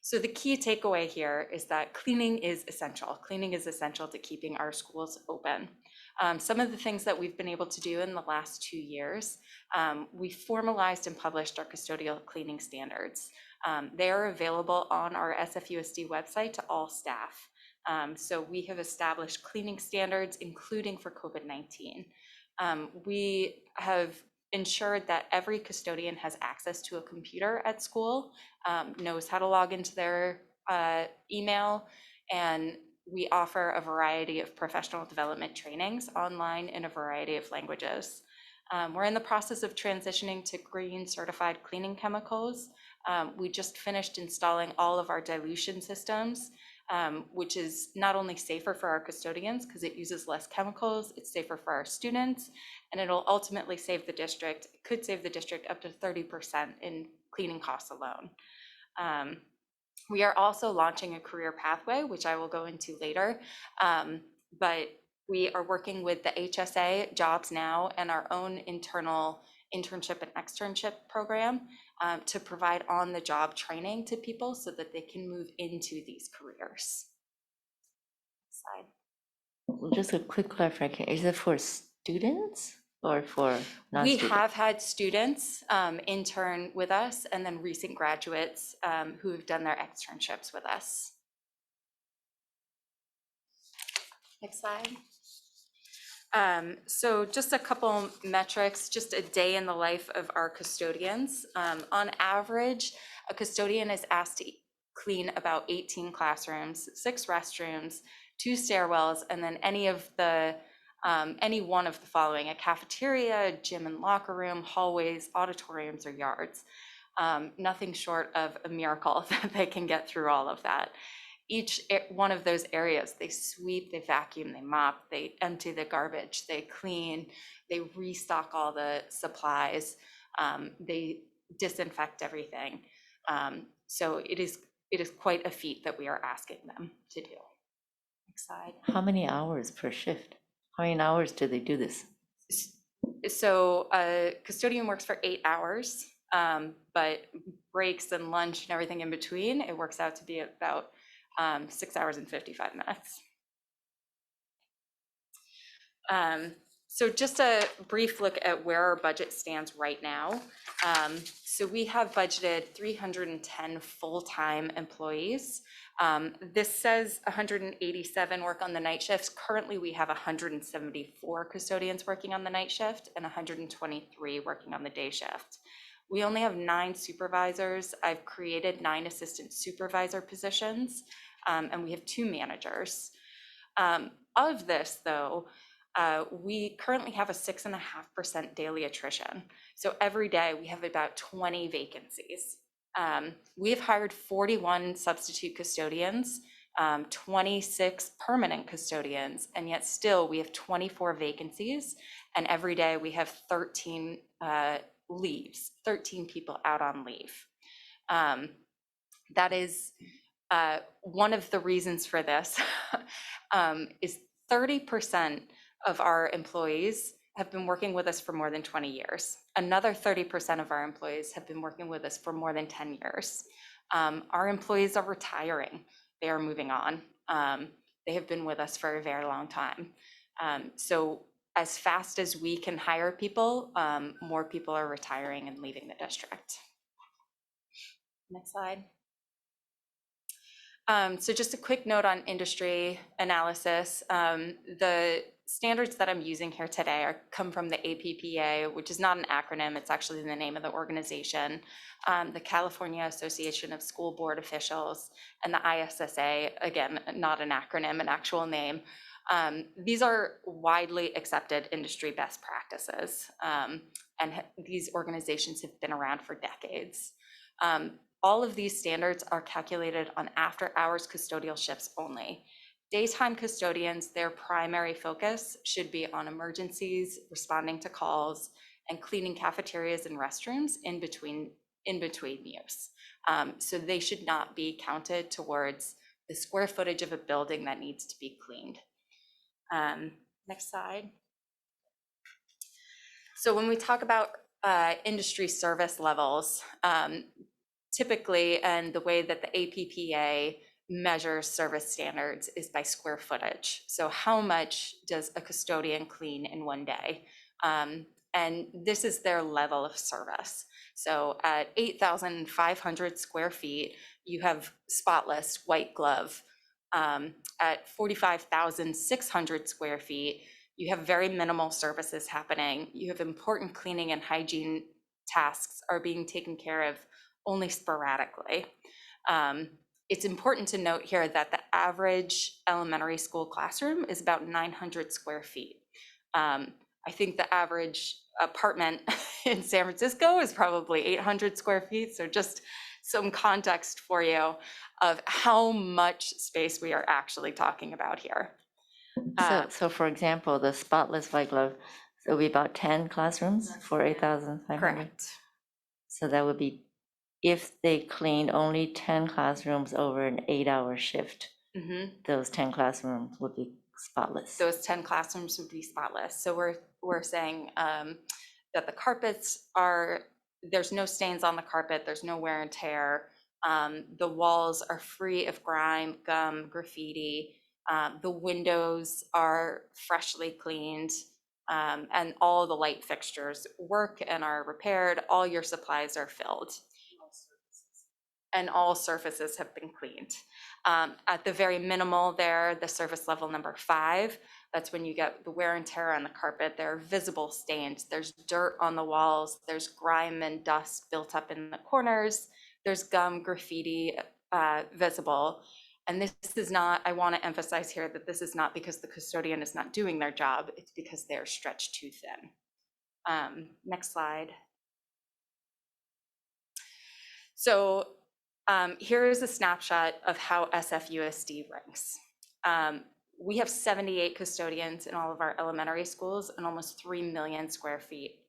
So the key takeaway here is that cleaning is essential. Cleaning is essential to keeping our schools open. Some of the things that we've been able to do in the last 2 years, we formalized and published our custodial cleaning standards. They are available on our SFUSD website to all staff. So we have established cleaning standards, including for COVID-19. We have ensured that every custodian has access to a computer at school, knows how to log into their email, and we offer a variety of professional development trainings online in a variety of languages. We're in the process of transitioning to green certified cleaning chemicals. We just finished installing all of our dilution systems, which is not only safer for our custodians because it uses less chemicals, it's safer for our students, and it'll ultimately save the district, it could save the district up to 30% in cleaning costs alone. We are also launching a career pathway, which I will go into later, but we are working with the HSA, Jobs Now, and our own internal internship and externship program to provide on-the-job training to people so that they can move into these careers. Slide. Well, just a quick clarification, is it for students or for We non-students? have had students intern with us and then recent graduates who have done their externships with us. Next slide. So just a couple metrics, just a day in the life of our custodians. On average, a custodian is asked to clean about 18 classrooms, 6 restrooms, 2 stairwells, and then any one of the following: a cafeteria, a gym and locker room, hallways, auditoriums, or yards. Nothing short of a miracle that they can get through all of that. Each one of those areas, they sweep, they vacuum, they mop, they empty the garbage, they clean, they restock all the supplies, they disinfect everything. So it is quite a feat that we are asking them to do. Next slide. How many hours per shift? How many hours do they do this? So a custodian works for 8 hours, but breaks and lunch and everything in between, it works out to be about 6 hours and 55 minutes. So just a brief look at where our budget stands right now. So we have budgeted 310 full-time employees. This says 187 work on the night shifts. Currently, we have 174 custodians working on the night shift and 123 working on the day shift. We only have 9 supervisors. I've created 9 assistant supervisor positions, and we have 2 managers. Of this, though, we currently have a 6.5% daily attrition. So every day we have about 20 vacancies. We have hired 41 substitute custodians, 26 permanent custodians, and yet still we have 24 vacancies, and every day we have 13 leaves, 13 people out on leave. That is one of the reasons for this is 30% of our employees have been working with us for more than 20 years. Another 30% of our employees have been working with us for more than 10 years. Our employees are retiring. They are moving on. They have been with us for a very long time. So as fast as we can hire people, more people are retiring and leaving the district. Next slide. So just a quick note on industry analysis. The standards that I'm using here today come from the APPA, which is not an acronym, it's actually the name of the organization, the California Association of School Board Officials, and the ISSA, again, not an acronym, an actual name. These are widely accepted industry best practices, and these organizations have been around for decades. All of these standards are calculated on after-hours custodial shifts only. Daytime custodians, their primary focus should be on emergencies, responding to calls, and cleaning cafeterias and restrooms in between use. So they should not be counted towards the square footage of a building that needs to be cleaned. Next slide. So when we talk about industry service levels, typically, and the way that the APPA measures service standards is by square footage. So how much does a custodian clean in one day? And this is their level of service. So at 8,500 square feet, you have spotless white glove. At 45,600 square feet, you have very minimal services happening. You have important cleaning and hygiene tasks are being taken care of only sporadically. It's important to note here that the average elementary school classroom is about 900 square feet. I think the average apartment in San Francisco is probably 800 square feet. So just some context for you of how much space we are actually talking about here. So for example, the spotless white glove, so it'll be about 10 classrooms for 8,500? Correct. So that would be if they cleaned only 10 classrooms over an 8-hour shift, those 10 classrooms would be spotless. Those 10 classrooms would be spotless. So we're saying that the carpets are, there's no stains on the carpet, there's no wear and tear. The walls are free of grime, gum, graffiti. The windows are freshly cleaned, and all the light fixtures work and are repaired. All your supplies are filled. And all surfaces have been cleaned. At the very minimal there, the service level number 5, that's when you get the wear and tear on the carpet. There are visible stains. There's dirt on the walls. There's grime and dust built up in the corners. There's gum, graffiti visible. And this is not, I want to emphasize here that this is not because the custodian is not doing their job. It's because they're stretched too thin. Next slide. So here is a snapshot of how SFUSD ranks. We have 78 custodians in all of our elementary schools and almost 3 million square feet.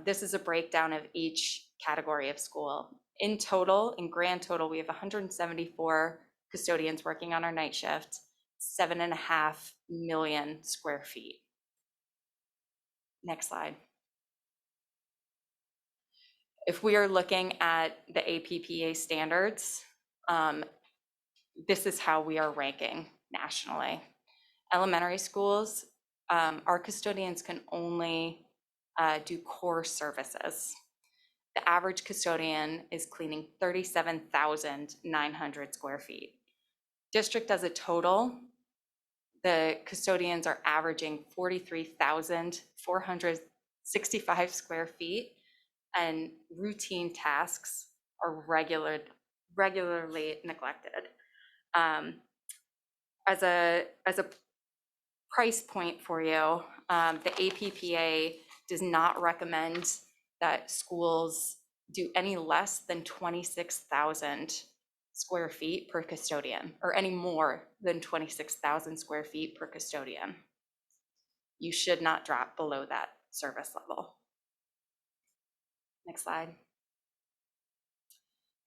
This is a breakdown of each category of school. In total, in grand total, we have 174 custodians working on our night shift, 7.5 million square feet. Next slide. If we are looking at the APPA standards, this is how we are ranking nationally. Elementary schools, our custodians can only do core services. The average custodian is cleaning 37,900 square feet. District as a total, the custodians are averaging 43,465 square feet, and routine tasks are regularly neglected. As a price point for you, the APPA does not recommend that schools do any less than 26,000 square feet per custodian, or any more than 26,000 square feet per custodian. You should not drop below that service level. Next slide.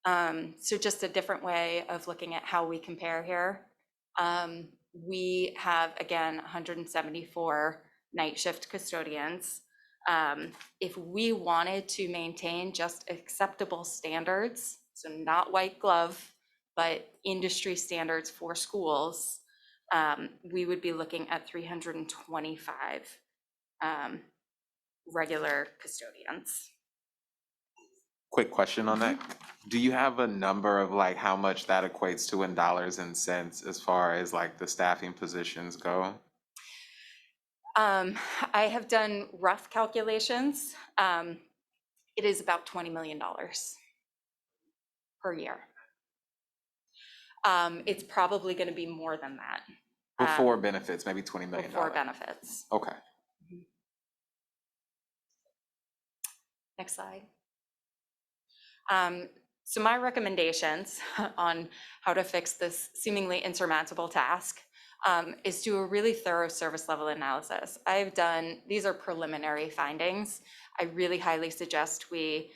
So just a different way of looking at how we compare here. We have, again, 174 night shift custodians. If we wanted to maintain just acceptable standards, so not white glove, but industry standards for schools, we would be looking at 325 regular custodians. Quick question on that. Do you have a number of like how much that equates to in dollars and cents as far as like the staffing positions go? I have done rough calculations. It is about $20 million per year. It's probably going to be more than that. Before benefits, maybe $20 million. Before benefits. Okay. Next slide. So my recommendations on how to fix this seemingly insurmountable task is do a really thorough service level analysis. These are preliminary findings. I really highly suggest we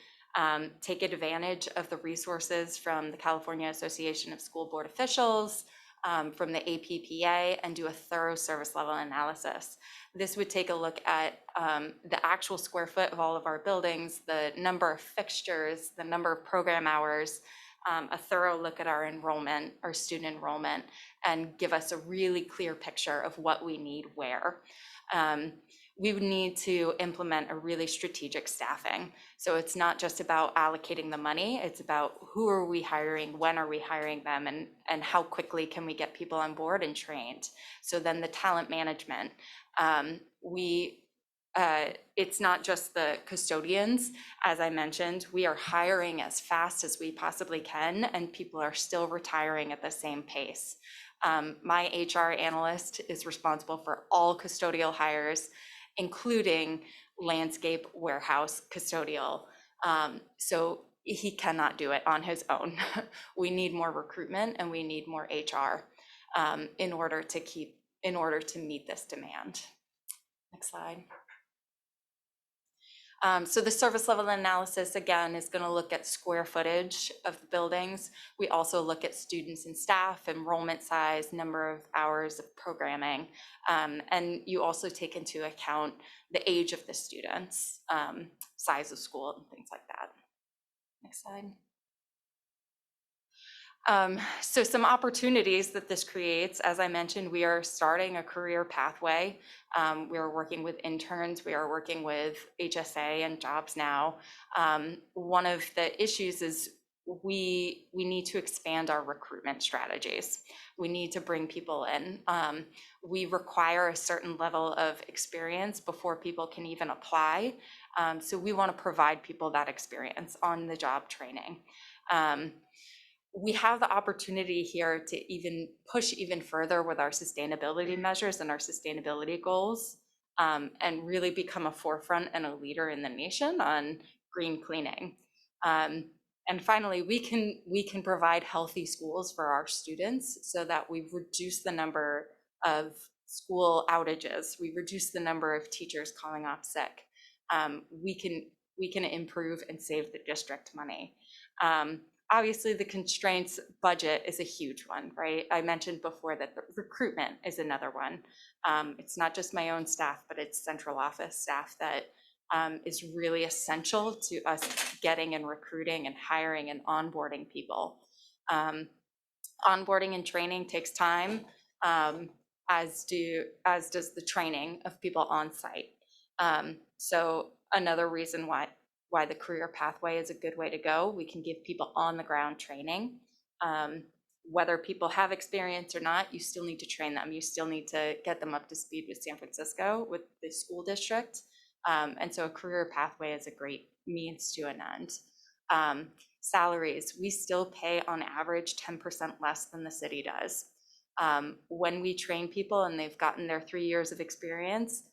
take advantage of the resources from the California Association of School Board Officials, from the APPA, and do a thorough service level analysis. This would take a look at the actual square foot of all of our buildings, the number of fixtures, the number of program hours, a thorough look at our enrollment, our student enrollment, and give us a really clear picture of what we need where. We would need to implement a really strategic staffing. So it's not just about allocating the money, it's about who are we hiring, when are we hiring them, and how quickly can we get people on board and trained. So then the talent management, it's not just the custodians. As I mentioned, we are hiring as fast as we possibly can, and people are still retiring at the same pace. My HR analyst is responsible for all custodial hires, including landscape, warehouse, custodial. So he cannot do it on his own. We need more recruitment and we need more HR in order to meet this demand. Next slide. So the service level analysis, again, is going to look at square footage of the buildings. We also look at students and staff, enrollment size, number of hours of programming, and you also take into account the age of the students, size of school, and things like that. Next slide. So some opportunities that this creates, as I mentioned, we are starting a career pathway. We are working with interns, we are working with HSA and Jobs Now. One of the issues is we need to expand our recruitment strategies. We need to bring people in. We require a certain level of experience before people can even apply. So we want to provide people that experience on the job training. We have the opportunity here to even push even further with our sustainability measures and our sustainability goals, and really become a forefront and a leader in the nation on green cleaning. And finally, we can provide healthy schools for our students so that we reduce the number of school outages, we reduce the number of teachers calling off sick. We can improve and save the district money. Obviously, the constraints budget is a huge one, right? I mentioned before that the recruitment is another one. It's not just my own staff, but it's central office staff that is really essential to us getting and recruiting and hiring and onboarding people. Onboarding and training takes time, as does the training of people on site. So another reason why the career pathway is a good way to go. We can give people on the ground training. Whether people have experience or not, you still need to train them. You still need to get them up to speed with San Francisco, with the school district. And so a career pathway is a great means to an end. Salaries, we still pay on average 10% less than the city does. When we train people and they've gotten their 3 years of experience,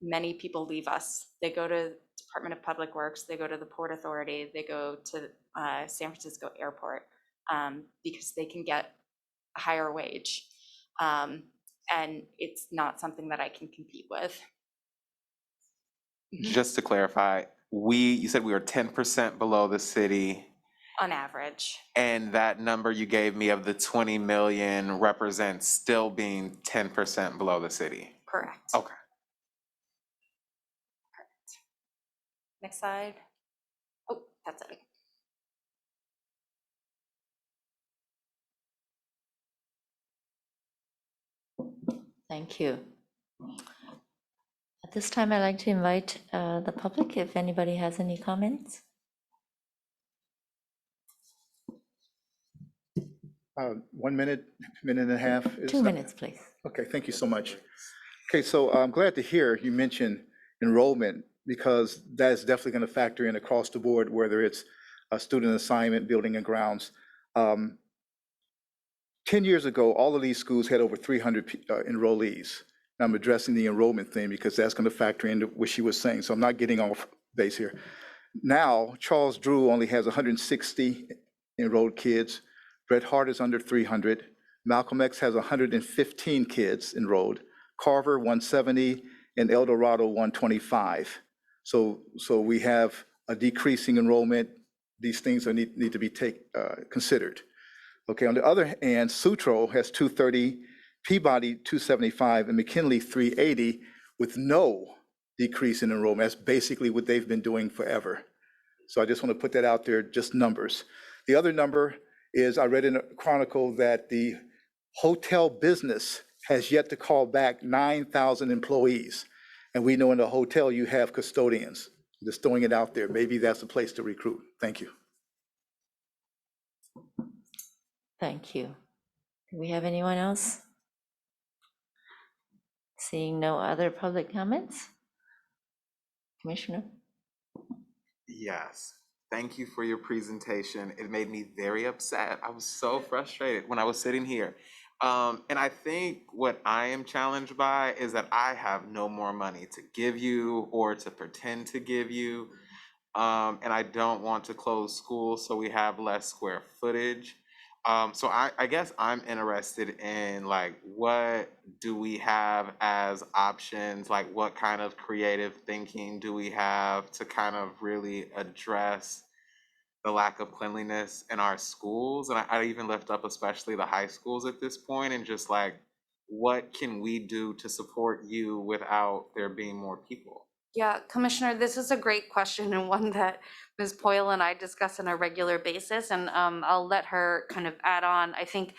many people leave us. They go to Department of Public Works, they go to the Port Authority, they go to San Francisco Airport because they can get a higher wage. And it's not something that I can compete with. Just to clarify, you said we were 10% below the city. On average. And that number you gave me of the 20 million represents still being 10% below the city? Correct. Okay. Next slide. Oh, that's it. Thank you. At this time, I'd like to invite the public, if anybody has any comments. 1 minute, minute and a half? 2 minutes, please. Okay, thank you so much. Okay, so I'm glad to hear you mention enrollment, because that is definitely going to factor in across the board, whether it's a student assignment, building and grounds. 10 years ago, all of these schools had over 300 enrollees. And I'm addressing the enrollment thing because that's going to factor into what she was saying. So I'm not getting off base here. Now, Charles Drew only has 160 enrolled kids. Bret Hart is under 300. Malcolm X has 115 kids enrolled, Carver 170, and El Dorado 125. So we have a decreasing enrollment. These things need to be considered. Okay, on the other hand, Sutro has 230, Peabody 275, and McKinley 380 with no decrease in enrollment. That's basically what they've been doing forever. So I just want to put that out there, just numbers. The other number is, I read in a Chronicle that the hotel business has yet to call back 9,000 employees. And we know in the hotel you have custodians. Just throwing it out there. Maybe that's a place to recruit. Thank you. Thank you. Do we have anyone else? Seeing no other public comments? Commissioner? Yes. Thank you for your presentation. It made me very upset. I was so frustrated when I was sitting here. And I think what I am challenged by is that I have no more money to give you or to pretend to give you. And I don't want to close schools so we have less square footage. So I guess I'm interested in, like, what do we have as options? Like, what kind of creative thinking do we have to kind of really address the lack of cleanliness in our schools? And I even lift up especially the high schools at this point, and just like, what can we do to support you without there being more people? Yeah, Commissioner, this is a great question and one that Ms. Poyle and I discuss on a regular basis, and I'll let her kind of add on. I think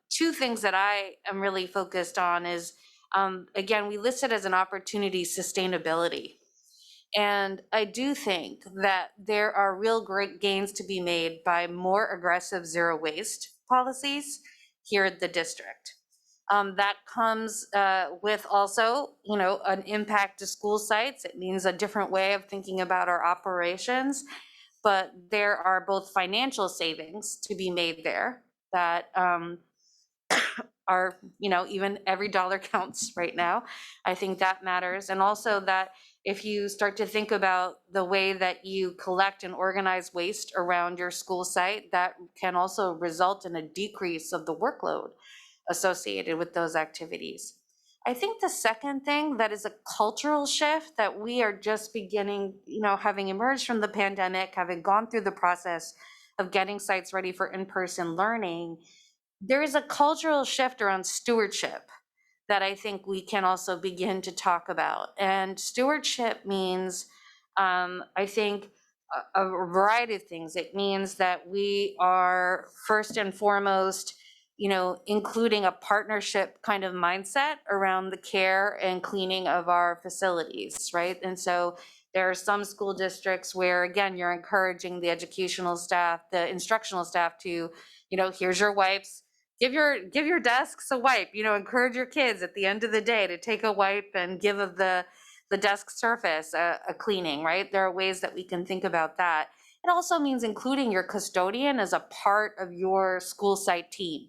two things that I am really focused on is, again, we listed as an opportunity sustainability. And I do think that there are real great gains to be made by more aggressive zero waste policies here at the district. That comes with also, an impact to school sites. It means a different way of thinking about our operations, but there are both financial savings to be made there that are, even every dollar counts right now. I think that matters. And also that if you start to think about the way that you collect and organize waste around your school site, that can also result in a decrease of the workload associated with those activities. I think the second thing that is a cultural shift that we are just beginning, having emerged from the pandemic, having gone through the process of getting sites ready for in-person learning, there is a cultural shift around stewardship that I think we can also begin to talk about. And stewardship means, I think, a variety of things. It means that we are first and foremost, including a partnership kind of mindset around the care and cleaning of our facilities, right? And so there are some school districts where, again, you're encouraging the educational staff, the instructional staff to, here's your wipes, give your desks a wipe, encourage your kids at the end of the day to take a wipe and give the desk surface a cleaning, right? There are ways that we can think about that. It also means including your custodian as a part of your school site team,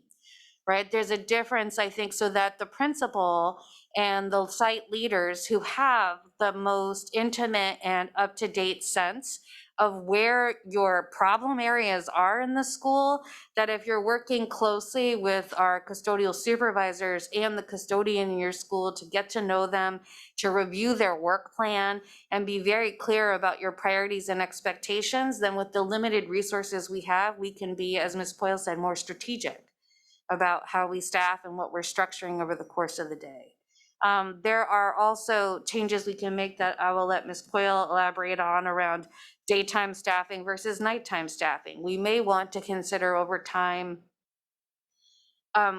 right? There's a difference, I think, so that the principal and the site leaders who have the most intimate and up-to-date sense of where your problem areas are in the school, that if you're working closely with our custodial supervisors and the custodian in your school to get to know them, to review their work plan and be very clear about your priorities and expectations, then with the limited resources we have, we can be, as Ms. Poyle said, more strategic about how we staff and what we're structuring over the course of the day. There are also changes we can make that I will let Ms. Poyle elaborate on around daytime staffing versus nighttime staffing. We may want to consider over time.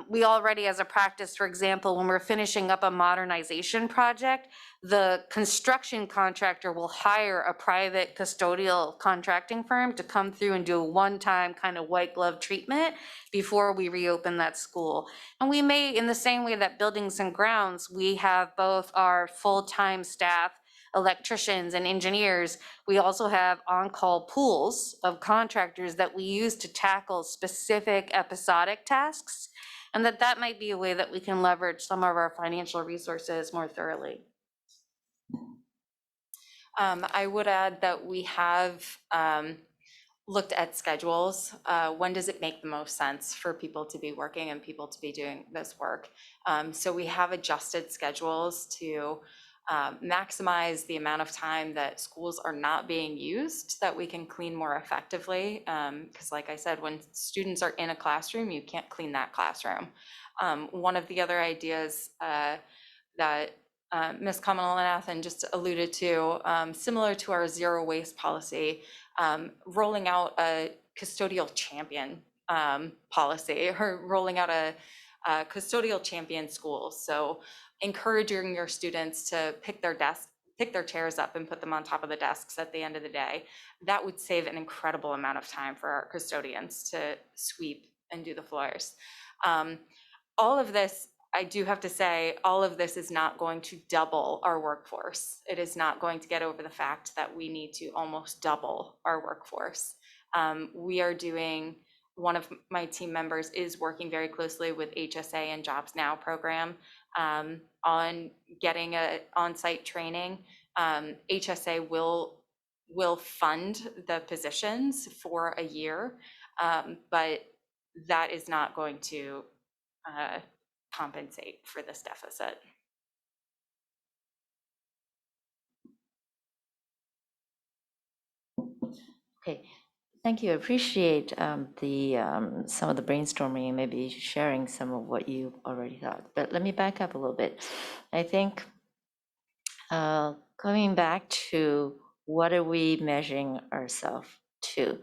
We already, as a practice, for example, when we're finishing up a modernization project, the construction contractor will hire a private custodial contracting firm to come through and do a one-time kind of white glove treatment before we reopen that school. And we may, in the same way that buildings and grounds, we have both our full-time staff, electricians and engineers, we also have on-call pools of contractors that we use to tackle specific episodic tasks, and that might be a way that we can leverage some of our financial resources more thoroughly. I would add that we have looked at schedules. When does it make the most sense for people to be working and people to be doing this work? So we have adjusted schedules to maximize the amount of time that schools are not being used, that we can clean more effectively. Because like I said, when students are in a classroom, you can't clean that classroom. One of the other ideas that Ms. Kamalanathan just alluded to, similar to our zero waste policy, rolling out a custodial champion policy, or rolling out a custodial champion school. So encouraging your students to pick their chairs up and put them on top of the desks at the end of the day. That would save an incredible amount of time for our custodians to sweep and do the floors. All of this, I do have to say, all of this is not going to double our workforce. It is not going to get over the fact that we need to almost double our workforce. We are doing, one of my team members is working very closely with HSA and Jobs Now program on getting a on-site training. HSA will fund the positions for a year, but that is not going to compensate for this deficit. Okay, thank you. I appreciate some of the brainstorming and maybe sharing some of what you already thought. But let me back up a little bit. I think coming back to what are we measuring ourselves to?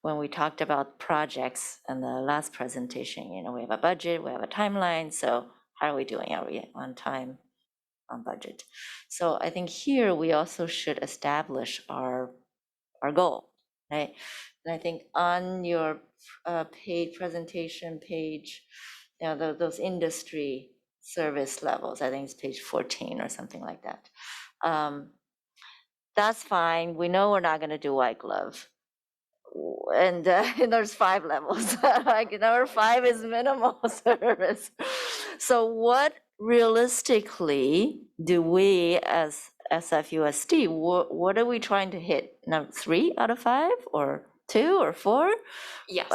When we talked about projects in the last presentation, you know, we have a budget, we have a timeline. So how are we doing? Are we on time, on budget? So I think here we also should establish our goal, right? And I think on your presentation page, you know, those industry service levels, I think it's page 14 or something like that. That's fine. We know we're not going to do white glove. And there's 5 levels. Like number 5 is minimal service. So what realistically do we as SFUSD, what are we trying to hit? Number 3 out of 5 or 2 or 4? Yes.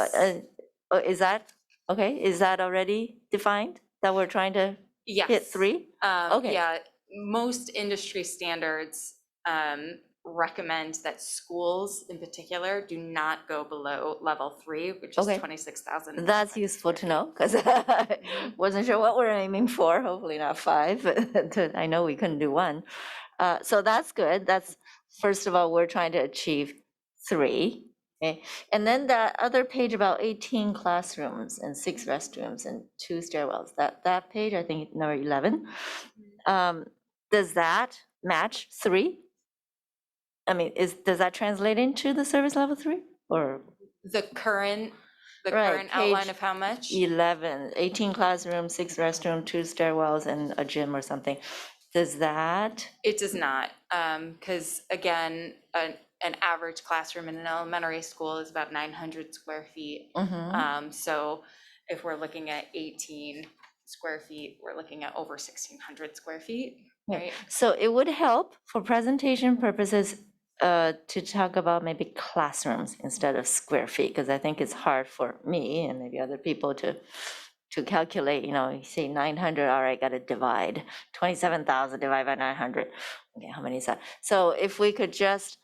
Is that okay? Is that already defined that we're trying to Yes. hit 3? Okay. Yeah, most industry standards recommend that schools in particular do not go below level 3, which is Okay. 26,000. That's useful to know because I wasn't sure what we're aiming for. Hopefully not 5. I know we couldn't do 1. So that's good. That's, first of all, we're trying to achieve 3. Okay. And then that other page about 18 classrooms and 6 restrooms and 2 stairwells, that page, I think number 11, does that match 3? I mean, does that translate into the service level 3 or? The current Right, outline page of how much? 11, 18 classrooms, 6 restroom, 2 stairwells, and a gym or something. Does that? It does not, because again, an average classroom in an elementary school is about 900 square feet. So if we're looking at 18 square feet, we're looking at over 1,600 square feet, right? So it would help for presentation purposes to talk about maybe classrooms instead of square feet, because I think it's hard for me and maybe other people to calculate, you know, you say 900, all right, got to divide 27,000 divided by 900. Okay, how many is that? So if we could just,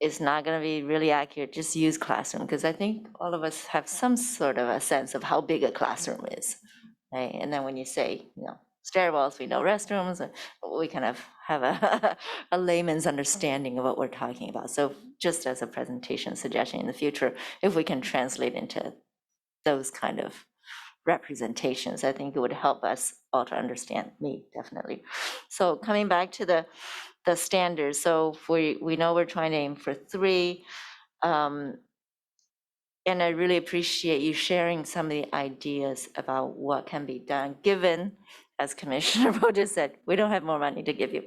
it's not going to be really accurate, just use classroom, because I think all of us have some sort of a sense of how big a classroom is, right? And then when you say, you know, stairwells, we know restrooms, we kind of have a layman's understanding of what we're talking about. So just as a presentation suggestion in the future, if we can translate into those kind of representations, I think it would help us all to understand, me definitely. So coming back to the standards, so we know we're trying to aim for 3, and I really appreciate you sharing some of the ideas about what can be done, given, as Commissioner Boja said, we don't have more money to give you.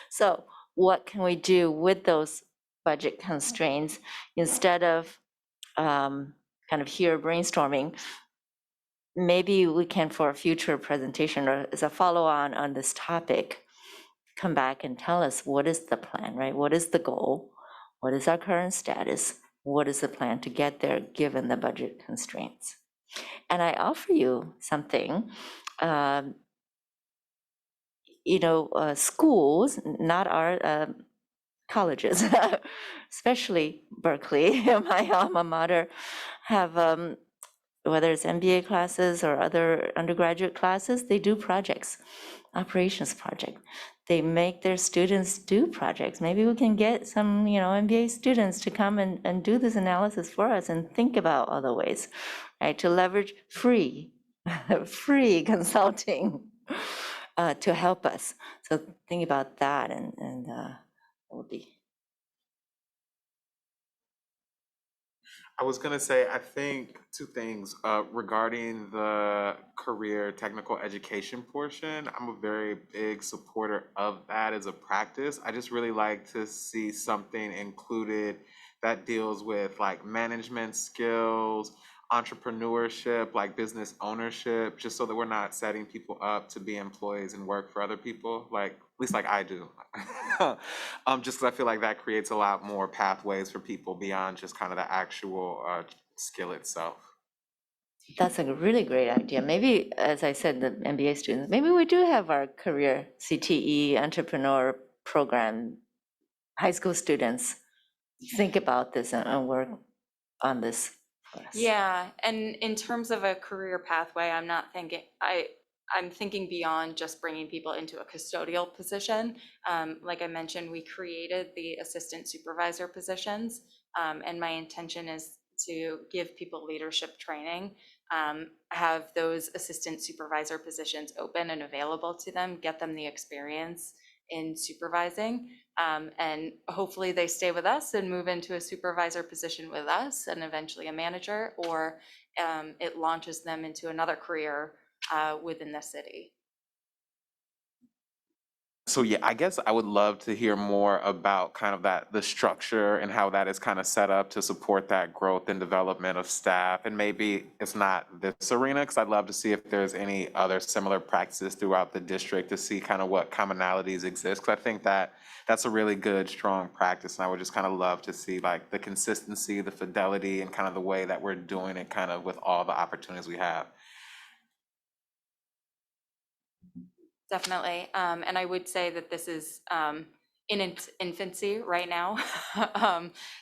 So what can we do with those budget constraints instead of kind of here brainstorming? Maybe we can, for a future presentation or as a follow-on on this topic, come back and tell us what is the plan, right? What is the goal? What is our current status? what is the plan to get there given the budget constraints? And I offer you something. Schools, not our colleges, especially Berkeley, my alma mater, have, whether it's MBA classes or other undergraduate classes, they do projects, operations project. They make their students do projects. Maybe we can get some, MBA students to come and do this analysis for us and think about other ways, right? To leverage free consulting to help us. So think about that and it would be. I was gonna say, I think two things regarding the career technical education portion. I'm a very big supporter of that as a practice. I just really like to see something included that deals with like management skills, entrepreneurship, like business ownership, just so that we're not setting people up to be employees and work for other people, like at least like I do. Just 'cause I feel like that creates a lot more pathways for people beyond just kind of the actual skill itself. That's a really great idea. Maybe, as I said, the MBA students, maybe we do have our career CTE entrepreneur program, high school students think about this and work on this for us. Yeah, and in terms of a career pathway, I'm thinking beyond just bringing people into a custodial position. Like I mentioned, we created the assistant supervisor positions, and my intention is to give people leadership training, have those assistant supervisor positions open and available to them, get them the experience in supervising, and hopefully they stay with us and move into a supervisor position with us and eventually a manager, or it launches them into another career within the city. So yeah, I guess I would love to hear more about kind of the structure and how that is kind of set up to support that growth and development of staff. And maybe it's not this arena, because I'd love to see if there's any other similar practices throughout the district to see kind of what commonalities exist. Because I think that's a really good, strong practice. And I would just kind of love to see like the consistency, the fidelity, and kind of the way that we're doing it kind of with all the opportunities we have. Definitely. And I would say that this is in its infancy right now.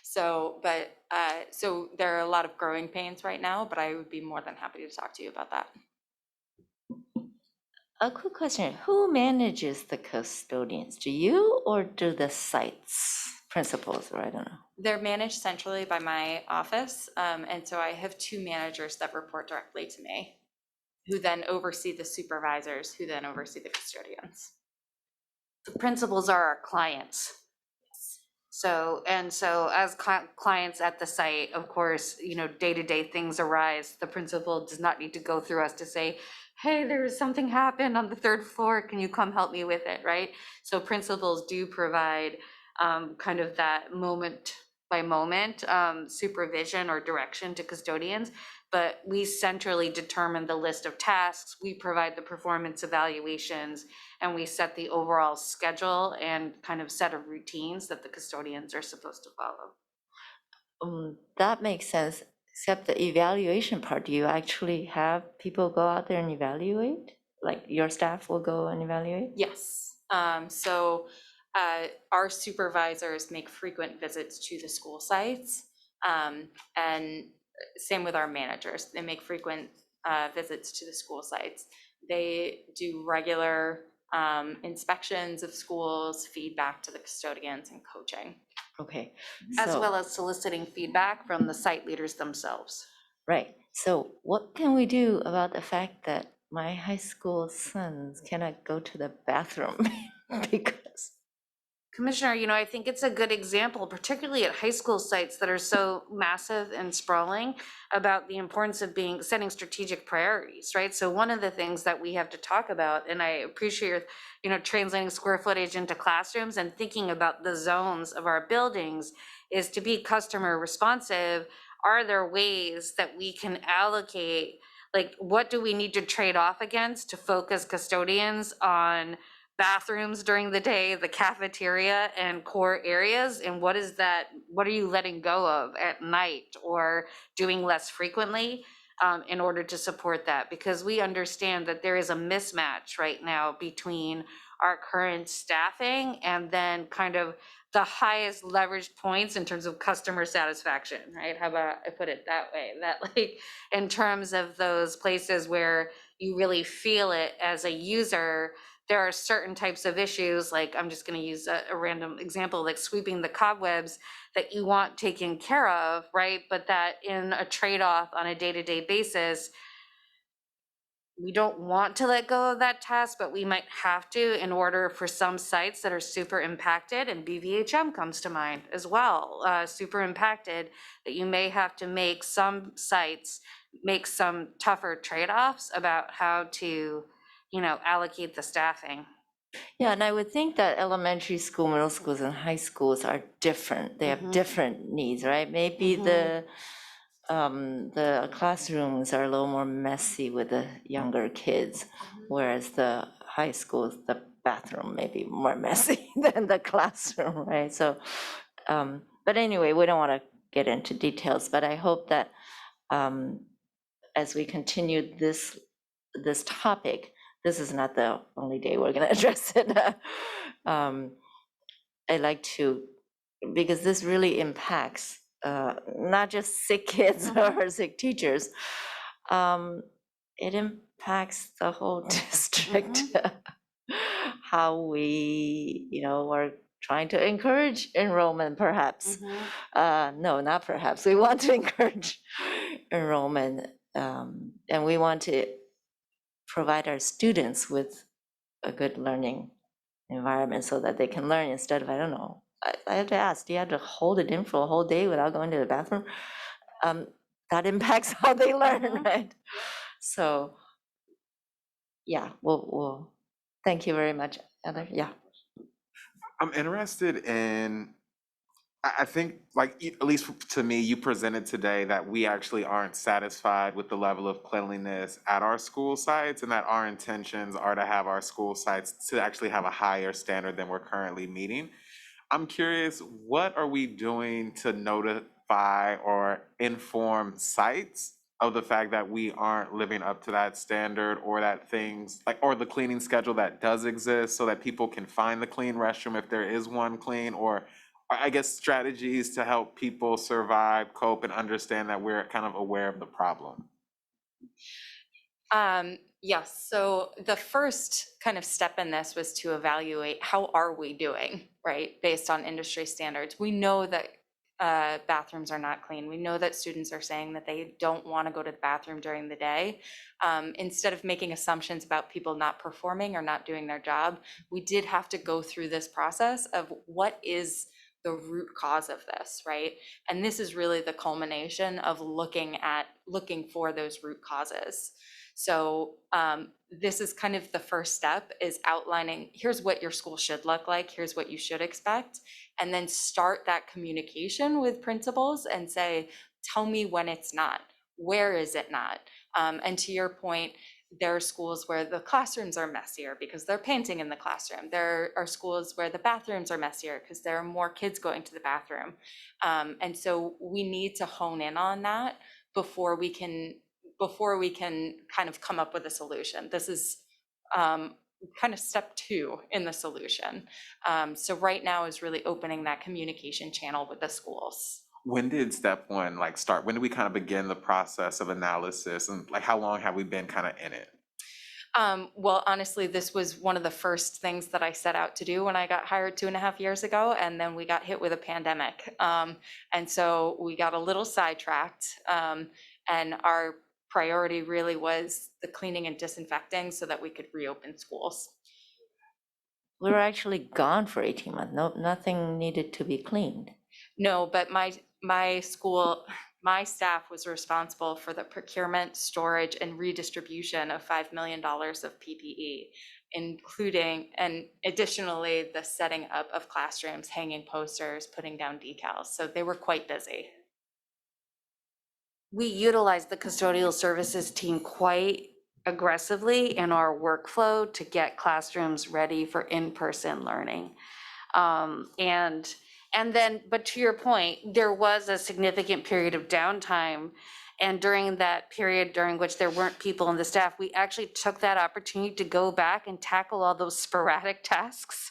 So there are a lot of growing pains right now, but I would be more than happy to talk to you about that. A quick question, who manages the custodians? Do you or do the sites principals, or I don't know? They're managed centrally by my office. And so I have two managers that report directly to me, who then oversee the supervisors, who then oversee the custodians. The principals are our clients. So as clients at the site, of course, day-to-day things arise. The principal does not need to go through us to say, hey, there's something happened on the third floor. Can you come help me with it, right? So principals do provide kind of that moment by moment supervision or direction to custodians, but we centrally determine the list of tasks, we provide the performance evaluations, and we set the overall schedule and kind of set of routines that the custodians are supposed to follow. That makes sense, except the evaluation part. Do you actually have people go out there and evaluate? Like your staff will go and evaluate? Yes. So our supervisors make frequent visits to the school sites, and same with our managers. They make frequent visits to the school sites. They do regular inspections of schools, feedback to the custodians, and coaching. Okay. As So- well as soliciting feedback from the site leaders themselves. Right, so what can we do about the fact that my high school sons cannot go to the bathroom because? Commissioner, I think it's a good example, particularly at high school sites that are so massive and sprawling, about the importance of setting strategic priorities, right? So one of the things that we have to talk about, and I appreciate your, translating square footage into classrooms and thinking about the zones of our buildings, is to be customer responsive. Are there ways that we can allocate, like what do we need to trade off against to focus custodians on bathrooms during the day, the cafeteria and core areas, and what are you letting go of at night or doing less frequently in order to support that? Because we understand that there is a mismatch right now between our current staffing and then kind of the highest leveraged points in terms of customer satisfaction, right? How about I put it that way? That like in terms of those places where you really feel it as a user, there are certain types of issues, like I'm just going to use a random example, like sweeping the cobwebs that you want taken care of, right? But that in a trade-off on a day-to-day basis, we don't want to let go of that task, but we might have to in order for some sites that are super impacted, and BVHM comes to mind as well, super impacted, that you may have to make some sites make some tougher trade-offs about how to, allocate the staffing. Yeah, and I would think that elementary school, middle schools, and high schools are different. They have different needs, right? Maybe the classrooms are a little more messy with the younger kids, whereas the high schools, the bathroom may be more messy than the classroom, right? So, but anyway, we don't want to get into details, but I hope that as we continue this topic, this is not the only day we're going to address it. I like to, because this really impacts not just sick kids or sick teachers, it impacts the whole district. How we, are trying to encourage enrollment, perhaps. No, not perhaps. We want to encourage enrollment, and we want to provide our students with a good learning environment so that they can learn instead of, I don't know, I have to ask, do you have to hold it in for a whole day without going to the bathroom? That impacts how they learn, right? So, yeah, we'll thank you very much, Heather. Yeah. I'm interested in, I think, like, at least to me, you presented today that we actually aren't satisfied with the level of cleanliness at our school sites, and that our intentions are to have our school sites to actually have a higher standard than we're currently meeting. I'm curious, what are we doing to notify or inform sites of the fact that we aren't living up to that standard, or that things like, or the cleaning schedule that does exist, so that people can find the clean restroom if there is one clean, or I guess strategies to help people survive, cope, and understand that we're kind of aware of the problem? Yes, so the first kind of step in this was to evaluate how are we doing, right, based on industry standards. We know that bathrooms are not clean. We know that students are saying that they don't want to go to the bathroom during the day. Instead of making assumptions about people not performing or not doing their job, we did have to go through this process of what is the root cause of this, right? And this is really the culmination of looking for those root causes. So this is kind of the first step, is outlining, here's what your school should look like, here's what you should expect, and then start that communication with principals and say, tell me when it's not, where is it not? And to your point, there are schools where the classrooms are messier because they're painting in the classroom. There are schools where the bathrooms are messier because there are more kids going to the bathroom. And so we need to hone in on that before we can kind of come up with a solution. This is kind of step 2 in the solution. So right now is really opening that communication channel with the schools. When did step 1 start? When did we kind of begin the process of analysis, and how long have we been kind of in it? Well, honestly, this was one of the first things that I set out to do when I got hired 2.5 years ago, and then we got hit with a pandemic. And so we got a little sidetracked, and our priority really was the cleaning and disinfecting so that we could reopen schools. We were actually gone for 18 months. No, nothing needed to be cleaned. No, but my school, my staff was responsible for the procurement, storage, and redistribution of $5 million of PPE, including, and additionally, the setting up of classrooms, hanging posters, putting down decals. So they were quite busy. We utilize the custodial services team quite aggressively in our workflow to get classrooms ready for in-person learning. And then, but to your point, there was a significant period of downtime. And during that period during which there weren't people in the staff, we actually took that opportunity to go back and tackle all those sporadic tasks.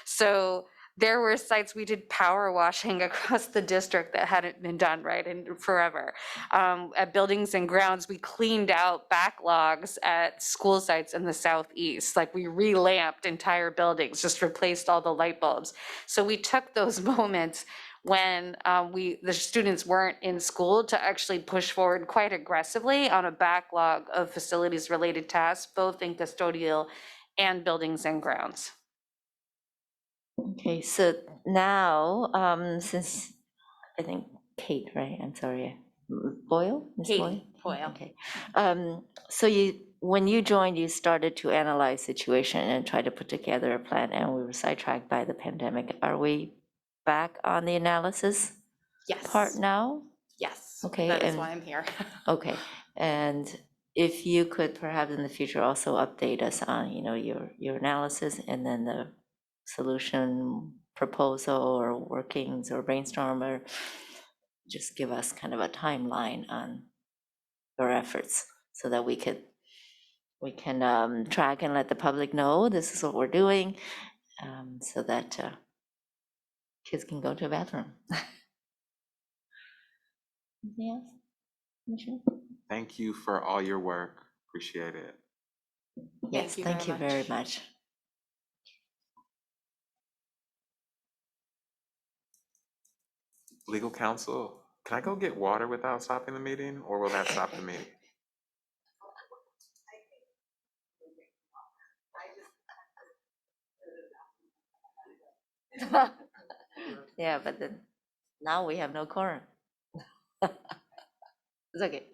So there were sites we did power washing across the district that hadn't been done right in forever. At buildings and grounds, we cleaned out backlogs at school sites in the southeast. Like we relamped entire buildings, just replaced all the light bulbs. So we took those moments when the students weren't in school to actually push forward quite aggressively on a backlog of facilities related tasks, both in custodial and buildings and grounds. Okay, so now, since I think Kate, right? I'm sorry, Boyle? Ms. Kate Boyle. Okay. So when you joined, you started to analyze situation and try to put together a plan, and we were sidetracked by the pandemic. Are we back on the analysis Yes. part now? Yes. Okay, That is and- why I'm here. Okay, and if you could perhaps in the future also update us on, your analysis and then the solution proposal or workings or brainstorm, or just give us kind of a timeline on your efforts so that we can track and let the public know this is what we're doing, so that kids can go to the bathroom. Anything else? Commissioner? Thank you for all your work. Appreciate it. Yes, thank you very much. Legal counsel, can I go get water without stopping the meeting, or will that stop the meeting? Yeah, but then now we have no quorum. It's okay.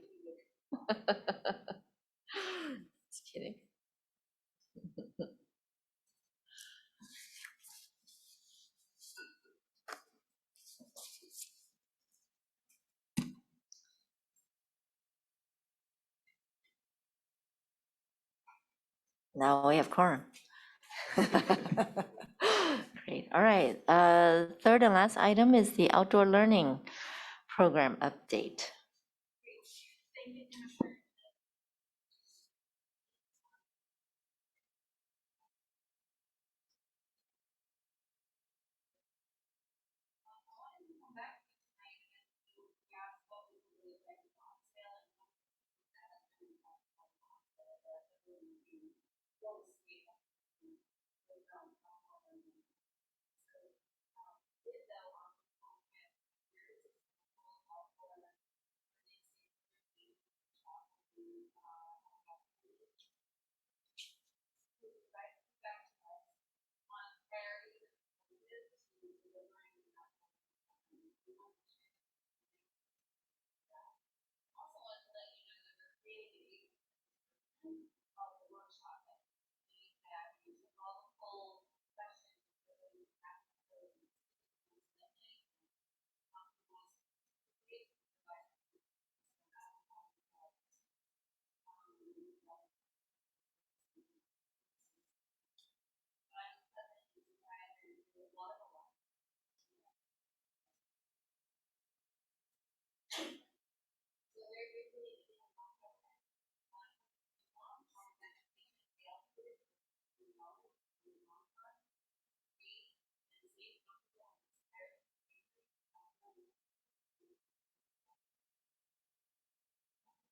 Just kidding. Now we have quorum. Great, all right. Third and last item is the outdoor learning program update.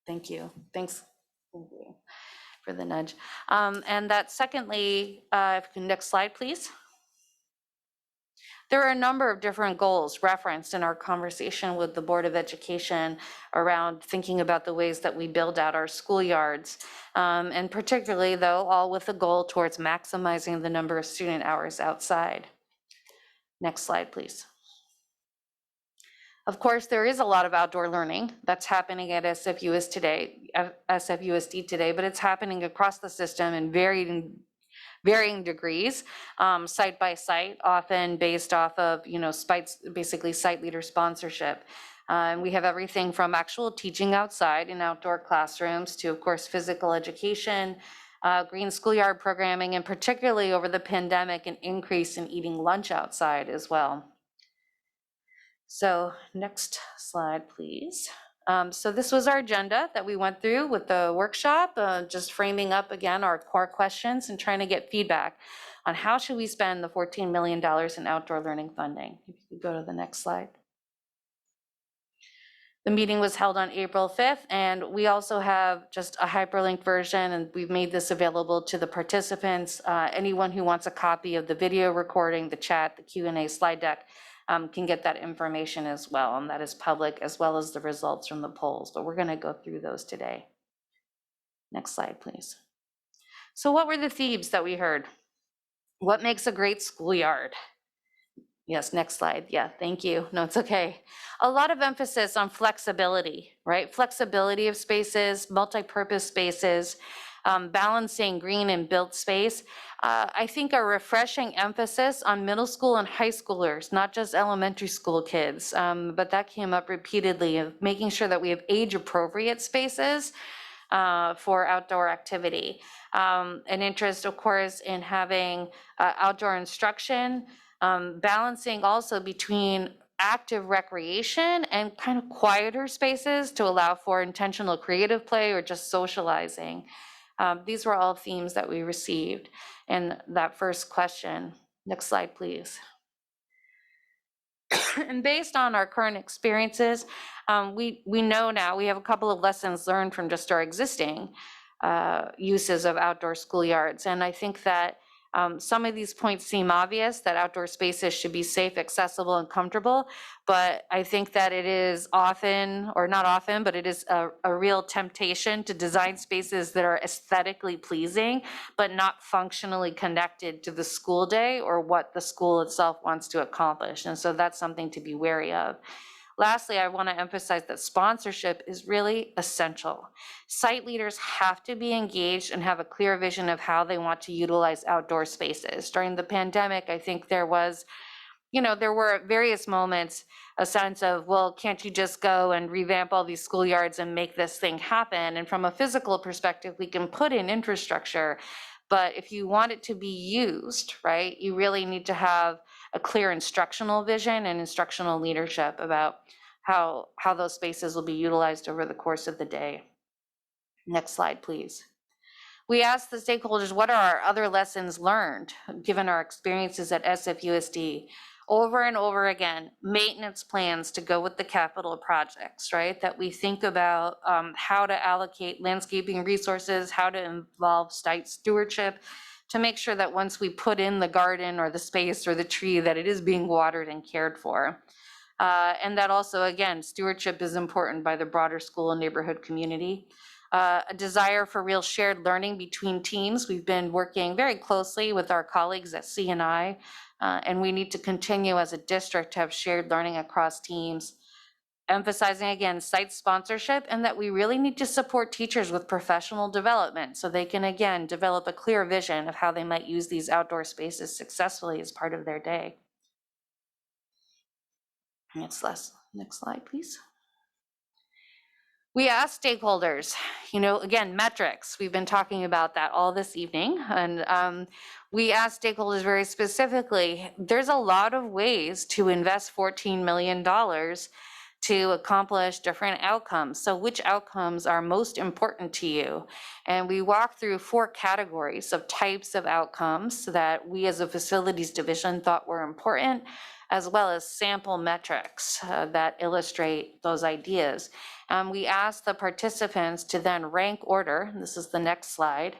Thank you. Thanks for the nudge. And that secondly, if you can, next slide, please. There are a number of different goals referenced in our conversation with the Board of Education around thinking about the ways that we build out our schoolyards. And particularly though, all with the goal towards maximizing the number of student hours outside. Next slide, please. Of course, there is a lot of outdoor learning that's happening at SFUSD today, but it's happening across the system in varying degrees, site by site, often based off of, basically site leader sponsorship. We have everything from actual teaching outside in outdoor classrooms to, of course, physical education, green schoolyard programming, and particularly over the pandemic, an increase in eating lunch outside as well. So next slide, please. So this was our agenda that we went through with the workshop, just framing up again our core questions and trying to get feedback on how should we spend the $14 million in outdoor learning funding. If you could go to the next slide. The meeting was held on April 5th, and we also have just a hyperlinked version, and we've made this available to the participants. Anyone who wants a copy of the video recording, the chat, the Q&A slide deck can get that information as well, and that is public, as well as the results from the polls, but we're gonna go through those today. Next slide, please. So what were the themes that we heard? What makes a great schoolyard? Yes, next slide. Yeah, thank you. No, it's okay. A lot of emphasis on flexibility, right? Flexibility of spaces, multi-purpose spaces, balancing green and built space. I think a refreshing emphasis on middle school and high schoolers, not just elementary school kids, but that came up repeatedly, of making sure that we have age-appropriate spaces for outdoor activity. An interest, of course, in having outdoor instruction, balancing also between active recreation and kind of quieter spaces to allow for intentional creative play or just socializing. These were all themes that we received in that first question. Next slide, please. And based on our current experiences, we know now we have a couple of lessons learned from just our existing uses of outdoor schoolyards. And I think that some of these points seem obvious, that outdoor spaces should be safe, accessible, and comfortable. But I think that it is often, or not often, but it is a real temptation to design spaces that are aesthetically pleasing, but not functionally connected to the school day or what the school itself wants to accomplish. And so that's something to be wary of. Lastly, I want to emphasize that sponsorship is really essential. Site leaders have to be engaged and have a clear vision of how they want to utilize outdoor spaces. During the pandemic, I think there was, there were at various moments a sense of, well, can't you just go and revamp all these schoolyards and make this thing happen? And from a physical perspective, we can put in infrastructure, but if you want it to be used, right, you really need to have a clear instructional vision and instructional leadership about how those spaces will be utilized over the course of the day. Next slide, please. We asked the stakeholders, what are our other lessons learned given our experiences at SFUSD? Over and over again, maintenance plans to go with the capital projects, right? That we think about how to allocate landscaping resources, how to involve site stewardship, to make sure that once we put in the garden or the space or the tree, that it is being watered and cared for. And that also, again, stewardship is important by the broader school and neighborhood community. A desire for real shared learning between teams. We've been working very closely with our colleagues at C&I, and we need to continue as a district to have shared learning across teams. Emphasizing again site sponsorship, and that we really need to support teachers with professional development so they can again develop a clear vision of how they might use these outdoor spaces successfully as part of their day. Next slide, please. We asked stakeholders, again, metrics. We've been talking about that all this evening. And we asked stakeholders very specifically, there's a lot of ways to invest $14 million to accomplish different outcomes. So which outcomes are most important to you? And we walked through 4 categories of types of outcomes that we as a facilities division thought were important, as well as sample metrics that illustrate those ideas. And we asked the participants to then rank order, and this is the next slide,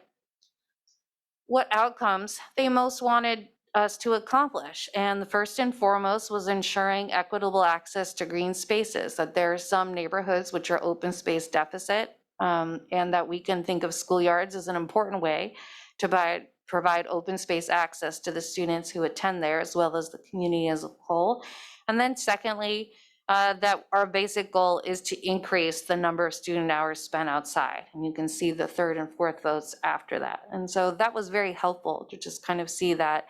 what outcomes they most wanted us to accomplish. And the first and foremost was ensuring equitable access to green spaces, that there are some neighborhoods which are open space deficit, and that we can think of schoolyards as an important way to provide open space access to the students who attend there, as well as the community as a whole. And then secondly, that our basic goal is to increase the number of student hours spent outside. And you can see the 3rd and 4th votes after that. And so that was very helpful to just kind of see that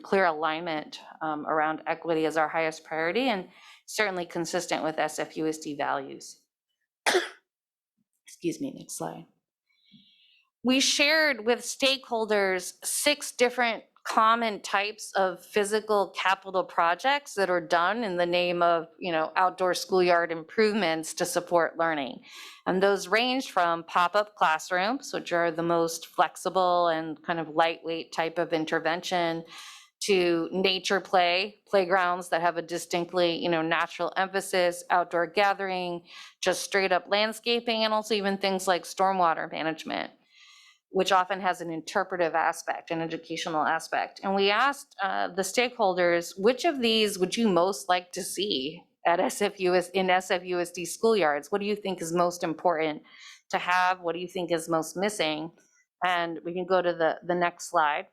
clear alignment around equity as our highest priority. And certainly consistent with SFUSD values. Excuse me, next slide. We shared with stakeholders 6 different common types of physical capital projects that are done in the name of, outdoor schoolyard improvements to support learning. And those range from pop-up classrooms, which are the most flexible and kind of lightweight type of intervention, to nature playgrounds that have a distinctly, natural emphasis, outdoor gathering, just straight up landscaping, and also even things like stormwater management, which often has an interpretive aspect, an educational aspect. And we asked the stakeholders, which of these would you most like to see at in SFUSD schoolyards? What do you think is most important to have? What do you think is most missing? And we can go to the next slide.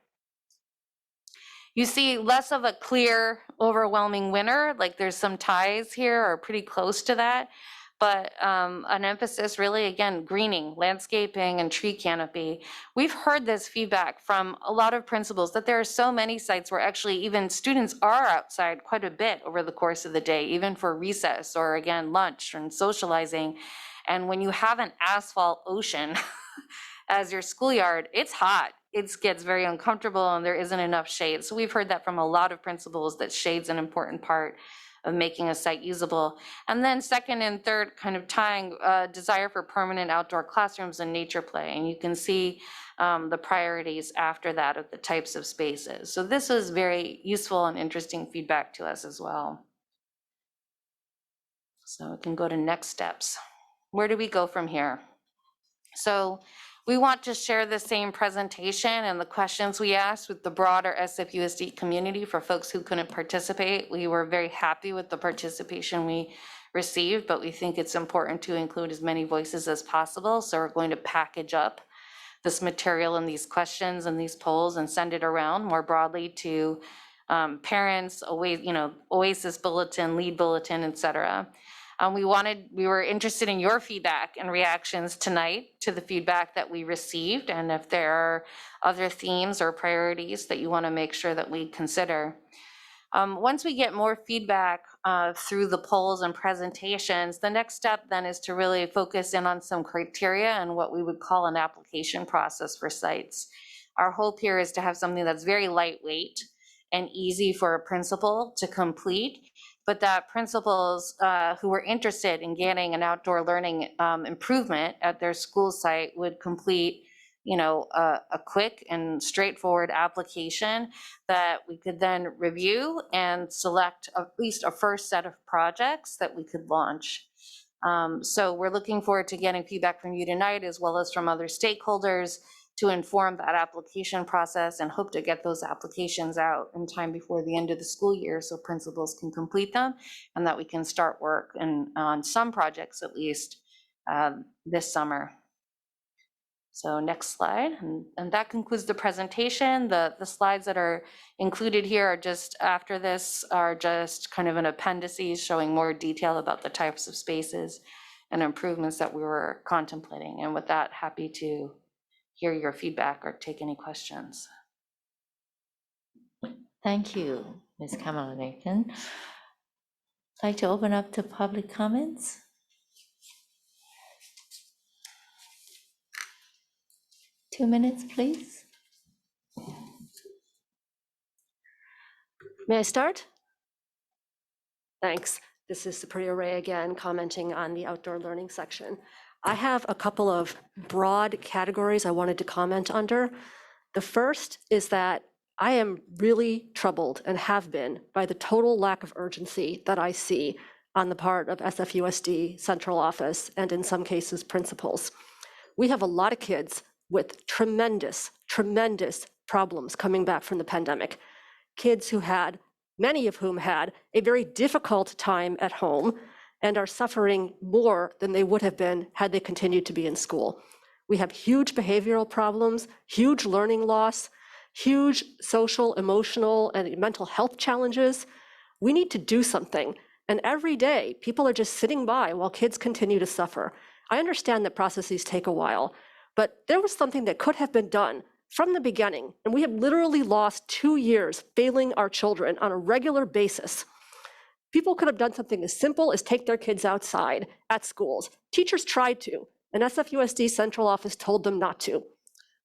You see less of a clear, overwhelming winner, like there's some ties here or pretty close to that, but an emphasis really, again, greening, landscaping, and tree canopy. We've heard this feedback from a lot of principals that there are so many sites where actually even students are outside quite a bit over the course of the day, even for recess or, again, lunch and socializing. And when you have an asphalt ocean as your schoolyard, it's hot. It gets very uncomfortable and there isn't enough shade. So we've heard that from a lot of principals, that shade's an important part of making a site usable. And then second and third, kind of tying desire for permanent outdoor classrooms and nature play. And you can see the priorities after that of the types of spaces. So this was very useful and interesting feedback to us as well. So we can go to next steps. Where do we go from here? So we want to share the same presentation and the questions we asked with the broader SFUSD community for folks who couldn't participate. We were very happy with the participation we received, but we think it's important to include as many voices as possible. So we're going to package up this material and these questions and these polls and send it around more broadly to parents, OASIS bulletin, lead bulletin, et cetera. We were interested in your feedback and reactions tonight to the feedback that we received, and if there are other themes or priorities that you want to make sure that we consider. Once we get more feedback through the polls and presentations, the next step then is to really focus in on some criteria and what we would call an application process for sites. Our hope here is to have something that's very lightweight and easy for a principal to complete, but that principals who are interested in getting an outdoor learning improvement at their school site would complete, a quick and straightforward application that we could then review and select at least a first set of projects that we could launch. So we're looking forward to getting feedback from you tonight, as well as from other stakeholders, to inform that application process, and hope to get those applications out in time before the end of the school year so principals can complete them and that we can start work on some projects at least this summer. So next slide, and that concludes the presentation. The slides that are included here are just after this are just kind of an appendices showing more detail about the types of spaces and improvements that we were contemplating. And with that, happy to hear your feedback or take any questions. Thank you, Ms. Kamala Nathan. I'd like to open up to public comments. Two minutes, please. May I start? Thanks. This is Supriya Ray again, commenting on the outdoor learning section. I have a couple of broad categories I wanted to comment under. The first is that I am really troubled and have been by the total lack of urgency that I see on the part of SFUSD central office and in some cases principals. We have a lot of kids with tremendous problems coming back from the pandemic. Kids who had, many of whom had a very difficult time at home and are suffering more than they would have been had they continued to be in school. We have huge behavioral problems, huge learning loss, huge social, emotional, and mental health challenges. We need to do something. And every day, people are just sitting by while kids continue to suffer. I understand that processes take a while, but there was something that could have been done from the beginning. And we have literally lost 2 years failing our children on a regular basis. People could have done something as simple as take their kids outside at schools. Teachers tried to, and SFUSD central office told them not to.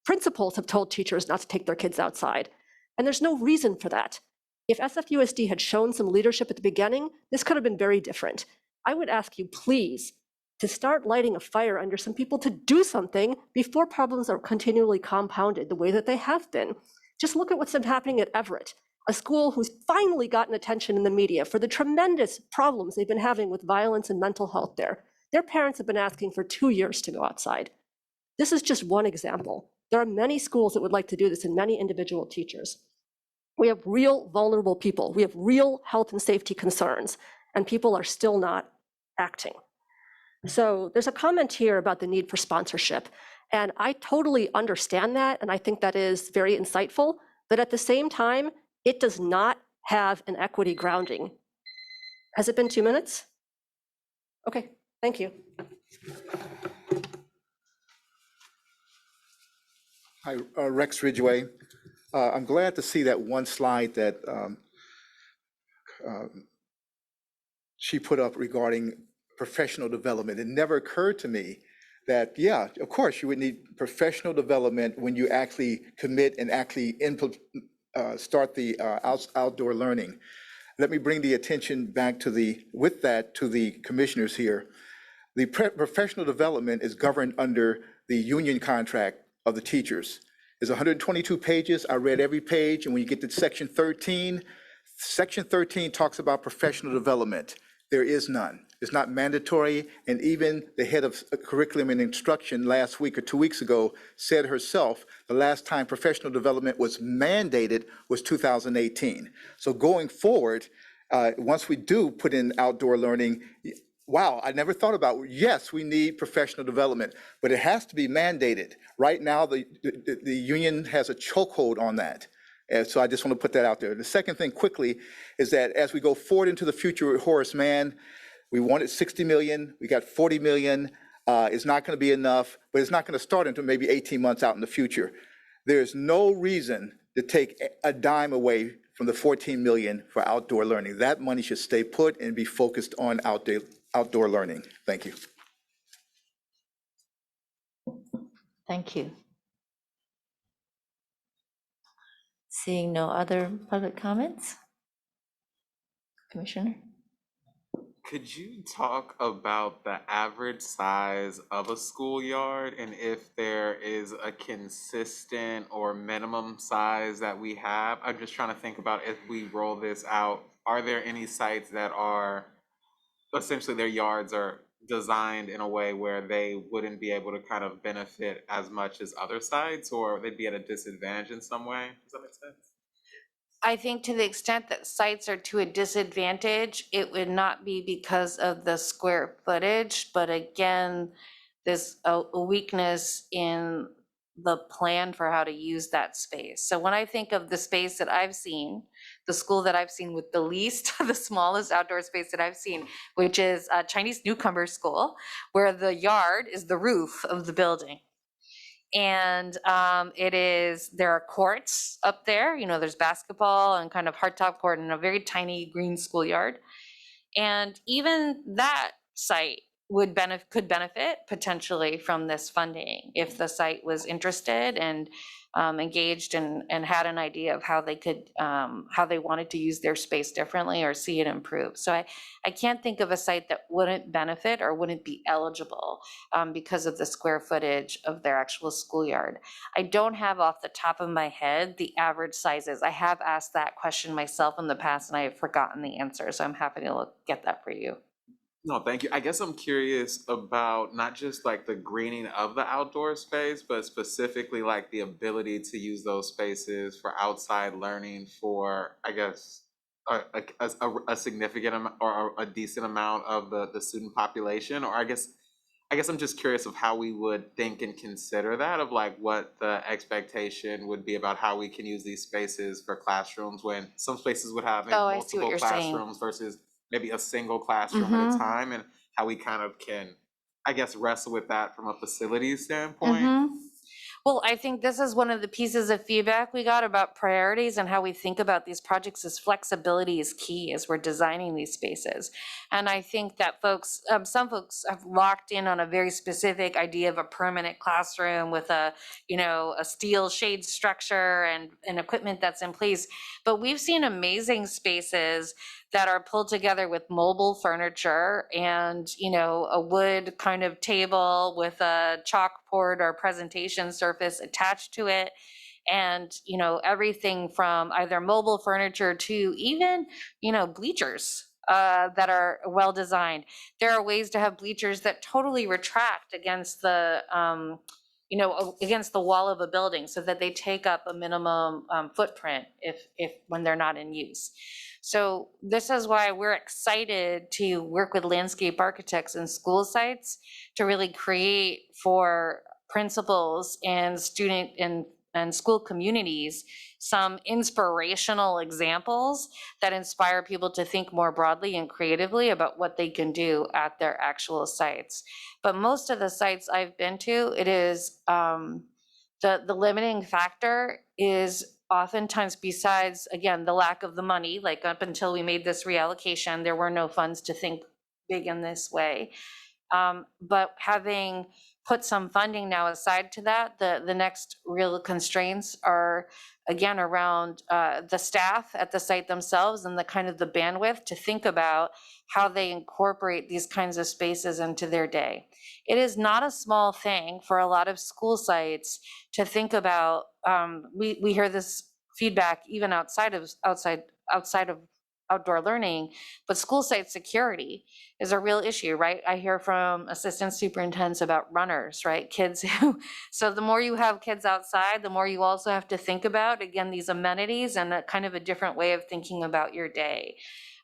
Principals have told teachers not to take their kids outside, and there's no reason for that. If SFUSD had shown some leadership at the beginning, this could have been very different. I would ask you, please, to start lighting a fire under some people to do something before problems are continually compounded the way that they have been. Just look at what's been happening at Everett, a school who's finally gotten attention in the media for the tremendous problems they've been having with violence and mental health there. Their parents have been asking for 2 years to go outside. This is just one example. There are many schools that would like to do this and many individual teachers. We have real vulnerable people. We have real health and safety concerns, and people are still not acting. So there's a comment here about the need for sponsorship, and I totally understand that, and I think that is very insightful, but at the same time, it does not have an equity grounding. Has it been 2 minutes? Okay, thank you. Hi, Rex Ridgway. I'm glad to see that one slide that she put up regarding professional development. It never occurred to me that, yeah, of course, you would need professional development when you actually commit and actually start the outdoor learning. Let me bring the attention back to with that to the commissioners here. The professional development is governed under the union contract of the teachers. It's 122 pages. I read every page, and when you get to section 13 talks about professional development. There is none. It's not mandatory, and even the head of curriculum and instruction last week or 2 weeks ago said herself the last time professional development was mandated was 2018. So going forward, once we do put in outdoor learning, wow, I never thought about, yes, we need professional development, but it has to be mandated. Right now, the union has a chokehold on that. And so I just want to put that out there. The second thing quickly is that as we go forward into the future with Horace Mann, we wanted 60 million, we got 40 million. It's not going to be enough, but it's not going to start until maybe 18 months out in the future. There's no reason to take a dime away from the 14 million for outdoor learning. That money should stay put and be focused on outdoor learning. Thank you. Thank you. Seeing no other public comments? Commissioner? Could you talk about the average size of a schoolyard and if there is a consistent or minimum size that we have? I'm just trying to think about if we roll this out, are there any sites that are essentially their yards are designed in a way where they wouldn't be able to kind of benefit as much as other sites, or they'd be at a disadvantage in some way? Does that make sense? I think to the extent that sites are to a disadvantage, it would not be because of the square footage, but again, there's a weakness in the plan for how to use that space. So when I think of the space that I've seen, the school that I've seen with the least, the smallest outdoor space that I've seen, which is a Chinese newcomer school, where the yard is the roof of the building. And there are courts up there, you know, there's basketball and kind of hardtop court and a very tiny green schoolyard. And even that site could benefit potentially from this funding if the site was interested and engaged and had an idea of how they wanted to use their space differently or see it improve. So I can't think of a site that wouldn't benefit or wouldn't be eligible because of the square footage of their actual schoolyard. I don't have off the top of my head the average sizes. I have asked that question myself in the past and I have forgotten the answer, so I'm happy to get that for you. No, thank you. I guess I'm curious about not just like the greening of the outdoor space, but specifically like the ability to use those spaces for outside learning for, I guess, a significant amount or a decent amount of the student population. Or I guess I'm just curious of how we would think and consider that, of like what the expectation would be about how we can use these spaces for classrooms when some spaces would have maybe I see what multiple you're saying. classrooms versus maybe a single classroom at a time, and how we kind of can, I guess, wrestle with that from a facilities standpoint. Well, I think this is one of the pieces of feedback we got about priorities and how we think about these projects is flexibility is key as we're designing these spaces. And I think that folks, some folks have locked in on a very specific idea of a permanent classroom with a, a steel shade structure and equipment that's in place. But we've seen amazing spaces that are pulled together with mobile furniture and, a wood kind of table with a chalkboard or presentation surface attached to it. And, everything from either mobile furniture to even, bleachers that are well designed. There are ways to have bleachers that totally retract against the, against the wall of a building so that they take up a minimum footprint if when they're not in use. So this is why we're excited to work with landscape architects and school sites to really create for principals and student and school communities some inspirational examples that inspire people to think more broadly and creatively about what they can do at their actual sites. But most of the sites I've been to, it is the limiting factor is oftentimes, besides, again, the lack of the money, like up until we made this reallocation, there were no funds to think big in this way. But having put some funding now aside to that, the next real constraints are, again, around the staff at the site themselves and the kind of the bandwidth to think about how they incorporate these kinds of spaces into their day. It is not a small thing for a lot of school sites to think about. We hear this feedback even outside of outdoor learning, but school site security is a real issue, right? I hear from assistant superintendents about runners, right? Kids who, so the more you have kids outside, the more you also have to think about, again, these amenities and a kind of a different way of thinking about your day.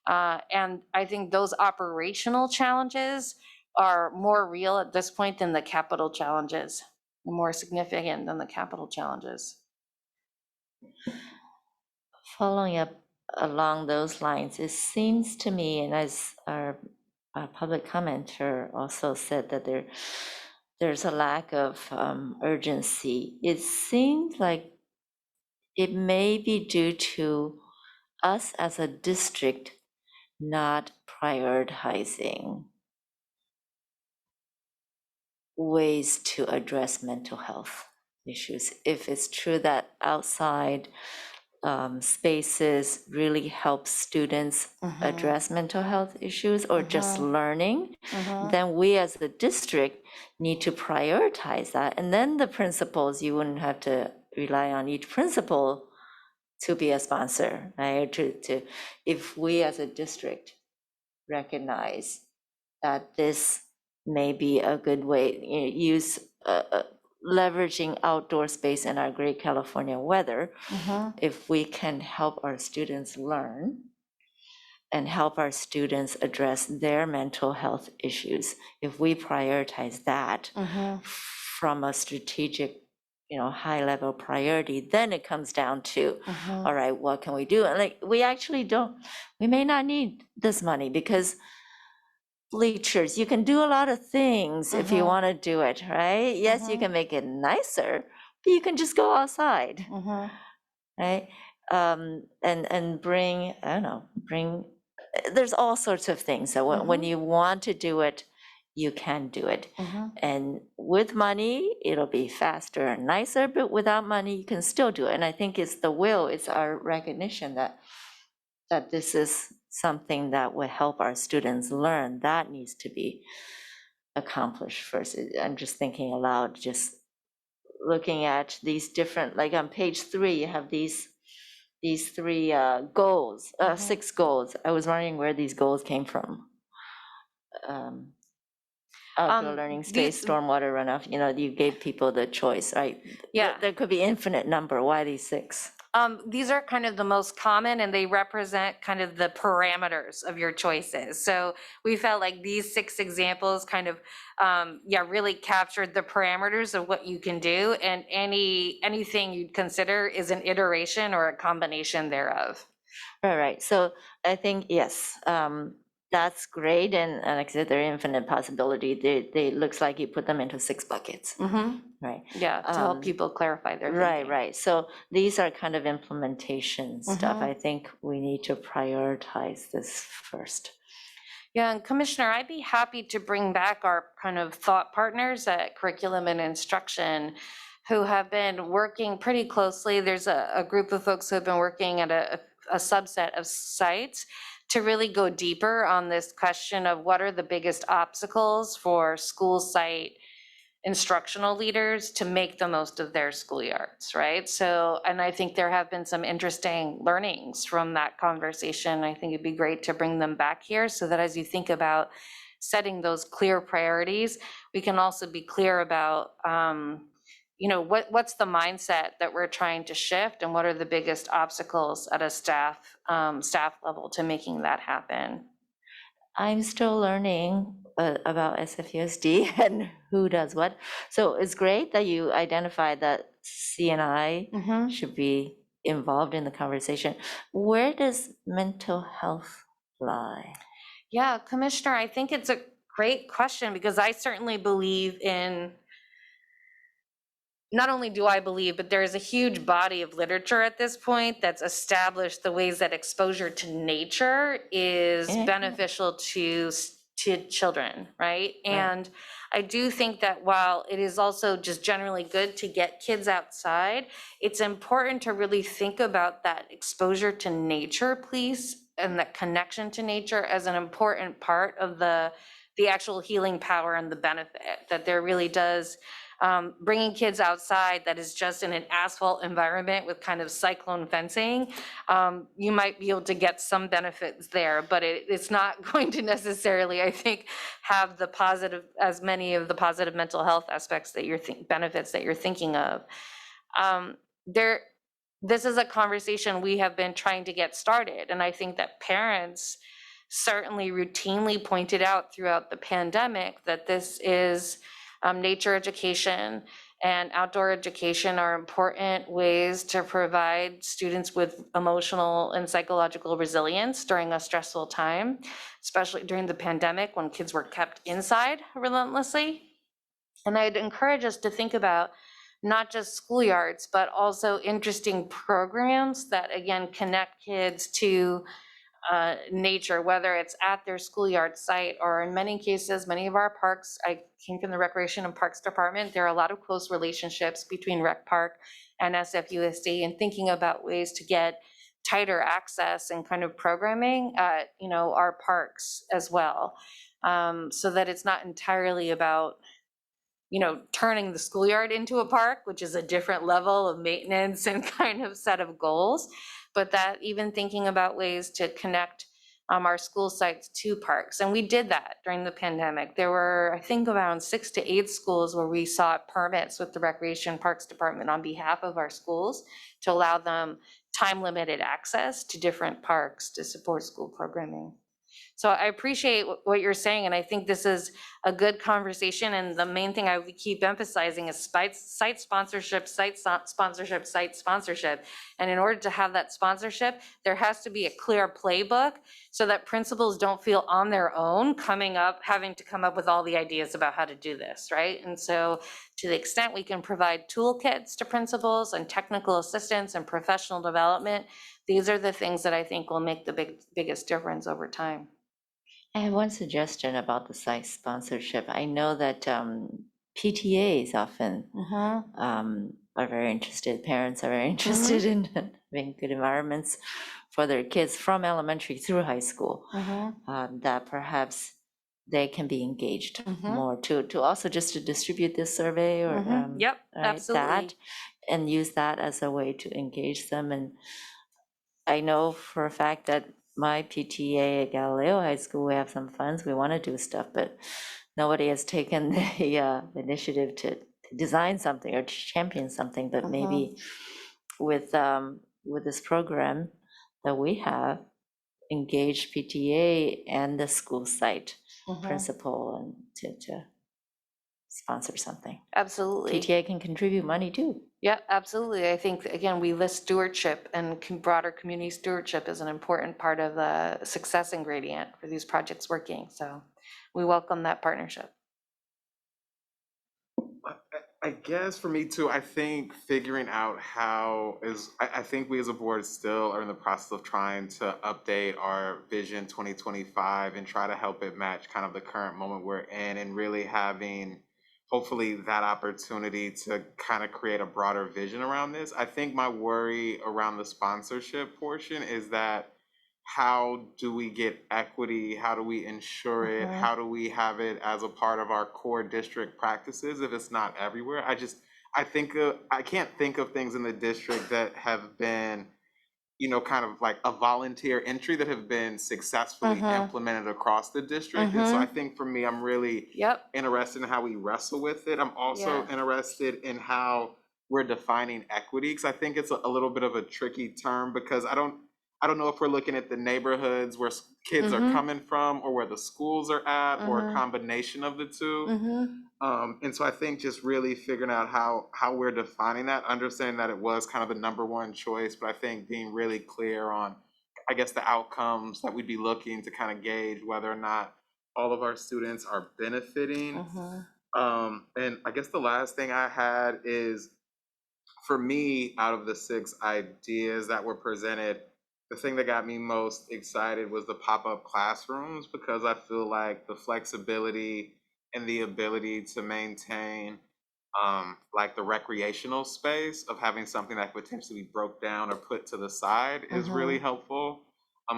And I think those operational challenges are more real at this point than the capital challenges, more significant than the capital challenges. Following up along those lines, it seems to me, and as our public commenter also said, that there's a lack of urgency. It seems like it may be due to us as a district not prioritizing ways to address mental health issues. If it's true that outside spaces really help students address mental health issues or just learning, then we as the district need to prioritize that. And then the principals, you wouldn't have to rely on each principal to be a sponsor, right? If we as a district recognize that this may be a good way, use leveraging outdoor space in our great California weather, if we can help our students learn and help our students address their mental health issues, if we prioritize that from a strategic, high level priority, then it comes down to, all right, what can we do? And like, we may not need this money because bleachers, you can do a lot of things if you want to do it, right? Yes, you can make it nicer, but you can just go outside, right? And bring, I don't know, there's all sorts of things that when you want to do it, you can do it. And with money, it'll be faster and nicer, but without money, you can still do it. And I think it's the will, it's our recognition that this is something that will help our students learn. That needs to be accomplished first. I'm just thinking aloud, just looking at these different, like on page 3, you have these 3 goals, 6 goals. I was wondering where these goals came from. Outdoor learning space, stormwater runoff, you gave people the choice, right? Yeah. There could be infinite number. Why these 6? These are kind of the most common, and they represent kind of the parameters of your choices. So we felt like these 6 examples kind of, really captured the parameters of what you can do, and anything you'd consider is an iteration or a combination thereof. Right. So I think, yes, that's great, and like I said, there are infinite possibility. They looks like you put them into 6 buckets, right? Yeah, to help Um, people clarify their Right, thinking. right. So these are kind of implementation stuff. Mhm. I think we need to prioritize this first. Yeah, and Commissioner, I'd be happy to bring back our kind of thought partners at Curriculum and Instruction who have been working pretty closely. There's a group of folks who have been working at a subset of sites to really go deeper on this question of what are the biggest obstacles for school site instructional leaders to make the most of their schoolyards, right? So, and I think there have been some interesting learnings from that conversation. I think it'd be great to bring them back here so that as you think about setting those clear priorities, we can also be clear about, you know, what's the mindset that we're trying to shift and what are the biggest obstacles at a staff level to making that happen. I'm still learning about SFUSD and who does what. So it's great that you identified that CNI should be involved in the conversation. Where does mental health lie? Yeah, Commissioner, I think it's a great question because I certainly believe in, not only do I believe, but there is a huge body of literature at this point that's established the ways that exposure to nature is Yeah. beneficial to children, right? And I do think that while it is also just generally good to get kids outside, it's important to really think about that exposure to nature, please, and that connection to nature as an important part of the actual healing power and the benefit that there really does. Bringing kids outside that is just in an asphalt environment with kind of cyclone fencing, you might be able to get some benefits there, but it's not going to necessarily, I think, have the positive, as many of the positive mental health aspects that you're benefits that you're thinking of. This is a conversation we have been trying to get started, and I think that parents certainly routinely pointed out throughout the pandemic that this is nature education and outdoor education are important ways to provide students with emotional and psychological resilience during a stressful time, especially during the pandemic when kids were kept inside relentlessly. And I'd encourage us to think about not just schoolyards, but also interesting programs that, again, connect kids to nature, whether it's at their schoolyard site or in many cases, many of our parks, I came from the Recreation and Parks Department, there are a lot of close relationships between Rec Park and SFUSD, and thinking about ways to get tighter access and kind of programming at, you know, our parks as well, so that it's not entirely about, you know, turning the schoolyard into a park, which is a different level of maintenance and kind of set of goals, but that even thinking about ways to connect our school sites to parks. And we did that during the pandemic. There were, I think, around 6 to 8 schools where we sought permits with the Recreation Parks Department on behalf of our schools to allow them time-limited access to different parks to support school programming. So I appreciate what you're saying, and I think this is a good conversation, and the main thing I would keep emphasizing is site sponsorship, site sponsorship, site sponsorship. And in order to have that sponsorship, there has to be a clear playbook so that principals don't feel on their own having to come up with all the ideas about how to do this, right? And so to the extent we can provide toolkits to principals and technical assistance and professional development, these are the things that I think will make the biggest difference over time. I have one suggestion about the site sponsorship. I know that PTAs often are very interested, parents are very interested in having good environments for their kids from elementary through high school, that perhaps they can be engaged more to also just to distribute this survey or Yep, right, absolutely. that, and use that as a way to engage them. And I know for a fact that my PTA at Galileo High School, we have some funds, we want to do stuff, but nobody has taken the initiative to design something or to champion something. But maybe with this program that we have, engage PTA and the school site principal and to sponsor something. Absolutely. PTA can contribute money too. Yeah, absolutely. I think, again, we list stewardship and broader community stewardship is an important part of the success ingredient for these projects working. So we welcome that partnership. I guess for me too, I think figuring out how is, I think we as a board still are in the process of trying to update our vision 2025 and try to help it match kind of the current moment we're in, and really having hopefully that opportunity to kind of create a broader vision around this. I think my worry around the sponsorship portion is that how do we get equity? How do we ensure it? How do we have it as a part of our core district practices if it's not everywhere? I can't think of things in the district that have been, kind of like a volunteer entry that have been successfully implemented across the district. And so I think for me, I'm really Yep. interested in how we wrestle with it. I'm also interested in how we're defining equity, because I think it's a little bit of a tricky term, because I don't know if we're looking at the neighborhoods where kids are coming from, or where the schools are at, or a combination of the two. And so I think just really figuring out how we're defining that, understanding that it was kind of the number one choice, but I think being really clear on, I guess, the outcomes that we'd be looking to kind of gauge whether or not all of our students are benefiting. And I guess the last thing I had is, for me, out of the 6 ideas that were presented, the thing that got me most excited was the pop-up classrooms, because I feel like the flexibility and the ability to maintain like the recreational space of having something that could potentially be broke down or put to the side is really helpful,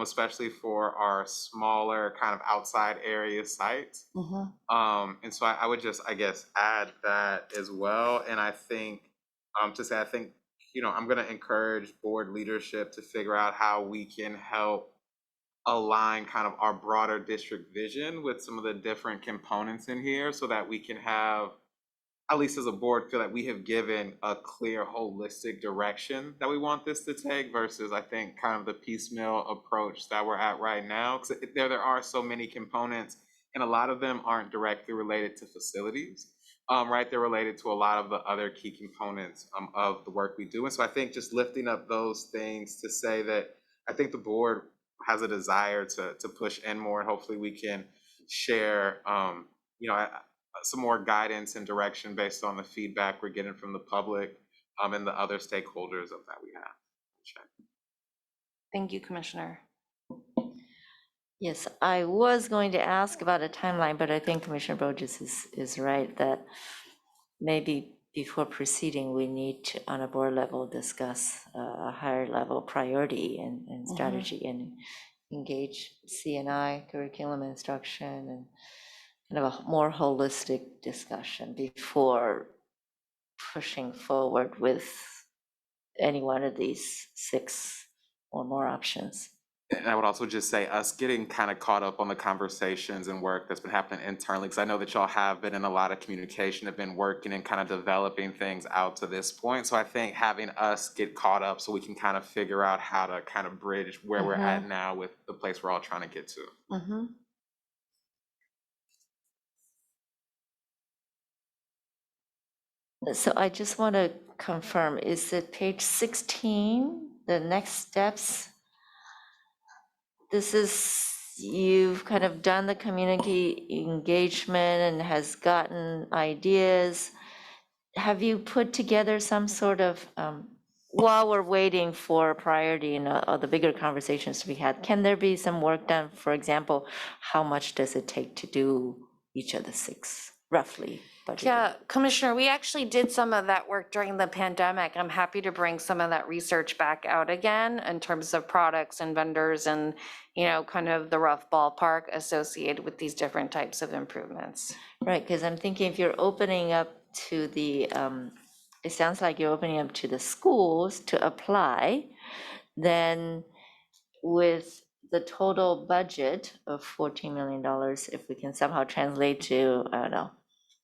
especially for our smaller kind of outside area sites. And so I would just, I guess, add that as well. And I think, I think, I'm going to encourage board leadership to figure out how we can help align kind of our broader district vision with some of the different components in here, so that we can have, at least as a board, feel like we have given a clear holistic direction that we want this to take, versus I think kind of the piecemeal approach that we're at right now. Because there are so many components, and a lot of them aren't directly related to facilities. Right, they're related to a lot of the other key components of the work we do. And so I think just lifting up those things to say that I think the board has a desire to push in more, and hopefully we can share, some more guidance and direction based on the feedback we're getting from the public and the other stakeholders of that we have. Thank you, Commissioner. Yes, I was going to ask about a timeline, but I think Commissioner Burgess is right that maybe before proceeding, we need to, on a board level, discuss a higher level priority and strategy, and engage CNI, curriculum instruction, and kind of a more holistic discussion before pushing forward with any one of these 6 or more options. And I would also just say, us getting kind of caught up on the conversations and work that's been happening internally, because I know that y'all have been in a lot of communication, have been working and kind of developing things out to this point. So I think having us get caught up so we can kind of figure out how to kind of bridge where we're at now with the place we're all trying to get to. So I just want to confirm, is it page 16, the next steps? This is, you've kind of done the community engagement and has gotten ideas. Have you put together some sort of, while we're waiting for priority and the bigger conversations to be had, can there be some work done? For example, how much does it take to do each of the 6, roughly? Yeah, Commissioner, we actually did some of that work during the pandemic. I'm happy to bring some of that research back out again in terms of products and vendors and, kind of the rough ballpark associated with these different types of improvements. Right, because I'm thinking if you're opening up to the, it sounds like you're opening up to the schools to apply, then with the total budget of $14 million, if we can somehow translate to, I don't know,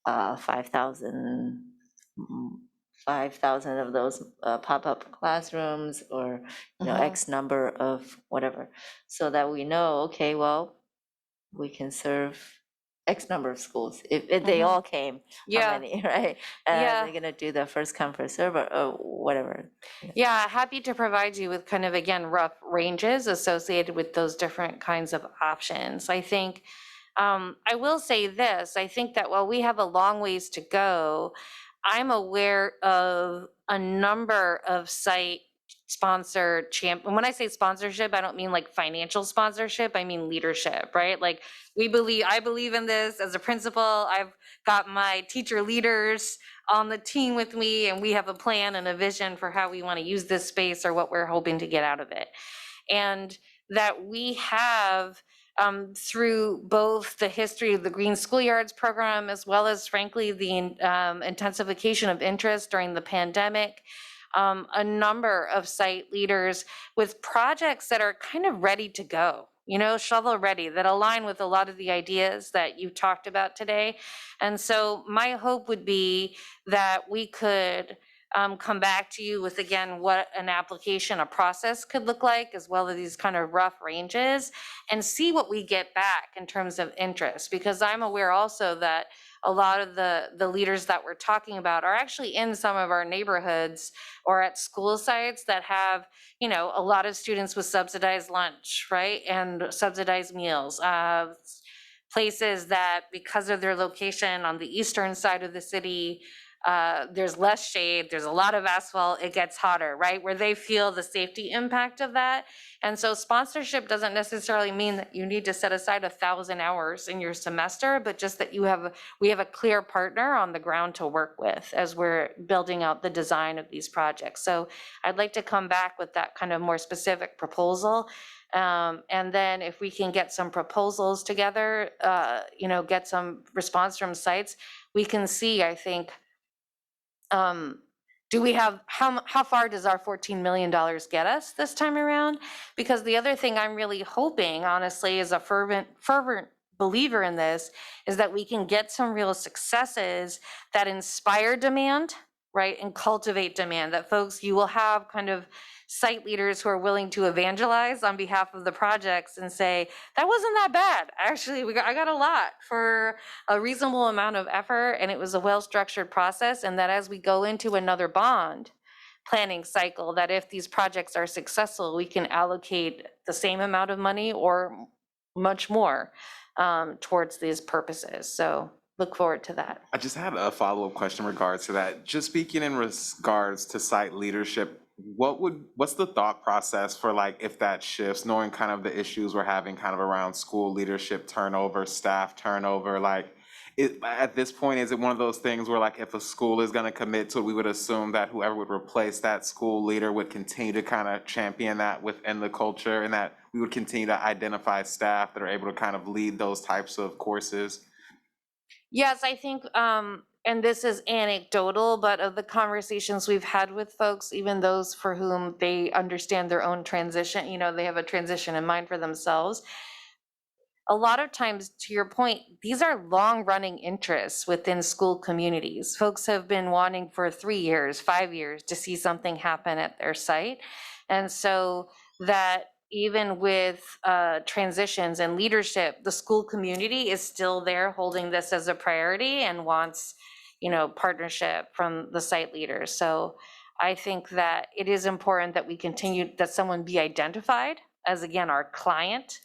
5,000 of those pop-up classrooms, or X number of whatever, so that we know, okay, well, we can serve X number of schools. If they all came, how Yeah. many, right? Yeah. They're gonna do the first come, first serve or whatever. Yeah, happy to provide you with kind of, again, rough ranges associated with those different kinds of options. I think, I will say this, I think that while we have a long ways to go, I'm aware of a number of site sponsored and when I say sponsorship, I don't mean like financial sponsorship, I mean leadership, right? Like I believe in this as a principal. I've got my teacher leaders on the team with me, and we have a plan and a vision for how we want to use this space or what we're hoping to get out of it. And that we have, through both the history of the Green Schoolyards program, as well as frankly, the intensification of interest during the pandemic, a number of site leaders with projects that are kind of ready to go, shovel ready, that align with a lot of the ideas that you talked about today. And so my hope would be that we could come back to you with, again, what an application, a process could look like, as well as these kind of rough ranges, and see what we get back in terms of interest. Because I'm aware also that a lot of the leaders that we're talking about are actually in some of our neighborhoods or at school sites that have, a lot of students with subsidized lunch, right? And subsidized meals. Places that, because of their location on the eastern side of the city, there's less shade, there's a lot of asphalt, it gets hotter, right? Where they feel the safety impact of that. And so sponsorship doesn't necessarily mean that you need to set aside 1,000 hours in your semester, but just that we have a clear partner on the ground to work with as we're building out the design of these projects. So I'd like to come back with that kind of more specific proposal. And then if we can get some proposals together, get some response from sites, we can see, I think, do we have, how far does our $14 million get us this time around? Because the other thing I'm really hoping, honestly, as a fervent believer in this, is that we can get some real successes that inspire demand, right? And cultivate demand, that folks, you will have kind of site leaders who are willing to evangelize on behalf of the projects and say, that wasn't that bad. Actually, I got a lot for a reasonable amount of effort, and it was a well-structured process. And that as we go into another bond planning cycle, that if these projects are successful, we can allocate the same amount of money or much more towards these purposes. So look forward to that. I just had a follow-up question in regards to that. Just speaking in regards to site leadership, what's the thought process for, like, if that shifts, knowing kind of the issues we're having kind of around school leadership turnover, staff turnover, like, at this point, is it one of those things where, like, if a school is going to commit to it, we would assume that whoever would replace that school leader would continue to kind of champion that within the culture, and that we would continue to identify staff that are able to kind of lead those types of courses? Yes, I think, and this is anecdotal, but of the conversations we've had with folks, even those for whom they understand their own transition, they have a transition in mind for themselves. A lot of times, to your point, these are long-running interests within school communities. Folks have been wanting for 3 years, 5 years to see something happen at their site. And so that even with transitions and leadership, the school community is still there holding this as a priority and wants, partnership from the site leaders. So I think that it is important that we continue, that someone be identified as, again, our client.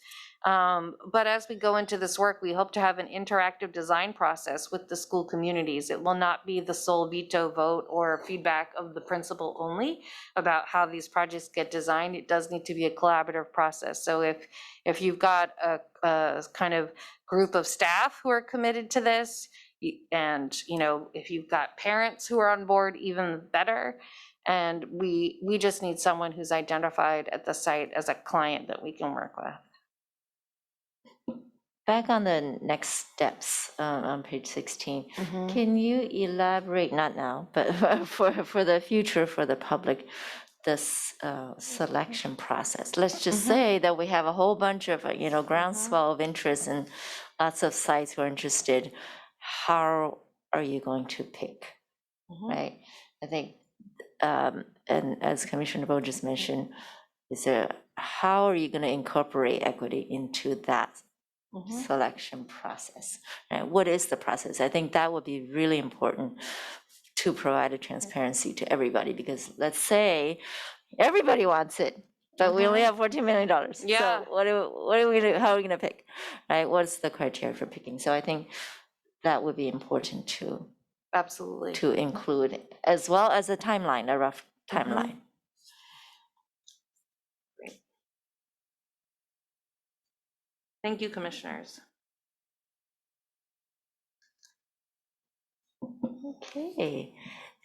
But as we go into this work, we hope to have an interactive design process with the school communities. It will not be the sole veto vote or feedback of the principal only about how these projects get designed. It does need to be a collaborative process. So if you've got a kind of group of staff who are committed to this, and if you've got parents who are on board, even better. And we just need someone who's identified at the site as a client that we can work with. Back on the next steps on page 16, can you elaborate, not now, but for the future, for the public, this selection process? Let's just say that we have a whole bunch of, groundswell of interest and lots of sites who are interested. How are you going to pick, right? I think, and as Commissioner Bo just mentioned, how are you going to incorporate equity into that selection process. Right? What is the process? I think that would be really important to provide a transparency to everybody, because let's say everybody wants it, but we only have $14 million. Yeah. So what are we gonna, how are we gonna pick, right? What's the criteria for picking? So I think that would be important Absolutely. to include, as well as a timeline, a rough timeline. Thank you, commissioners. Okay,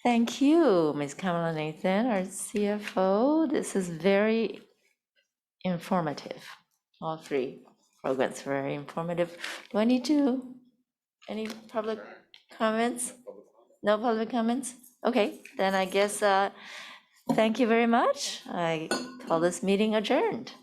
thank you, Ms. Kamala Nathan, our CFO. This is very informative. All three programs were very informative. Do I need to, any public comments? No public comments? Okay, then I guess, thank you very much. I call this meeting adjourned.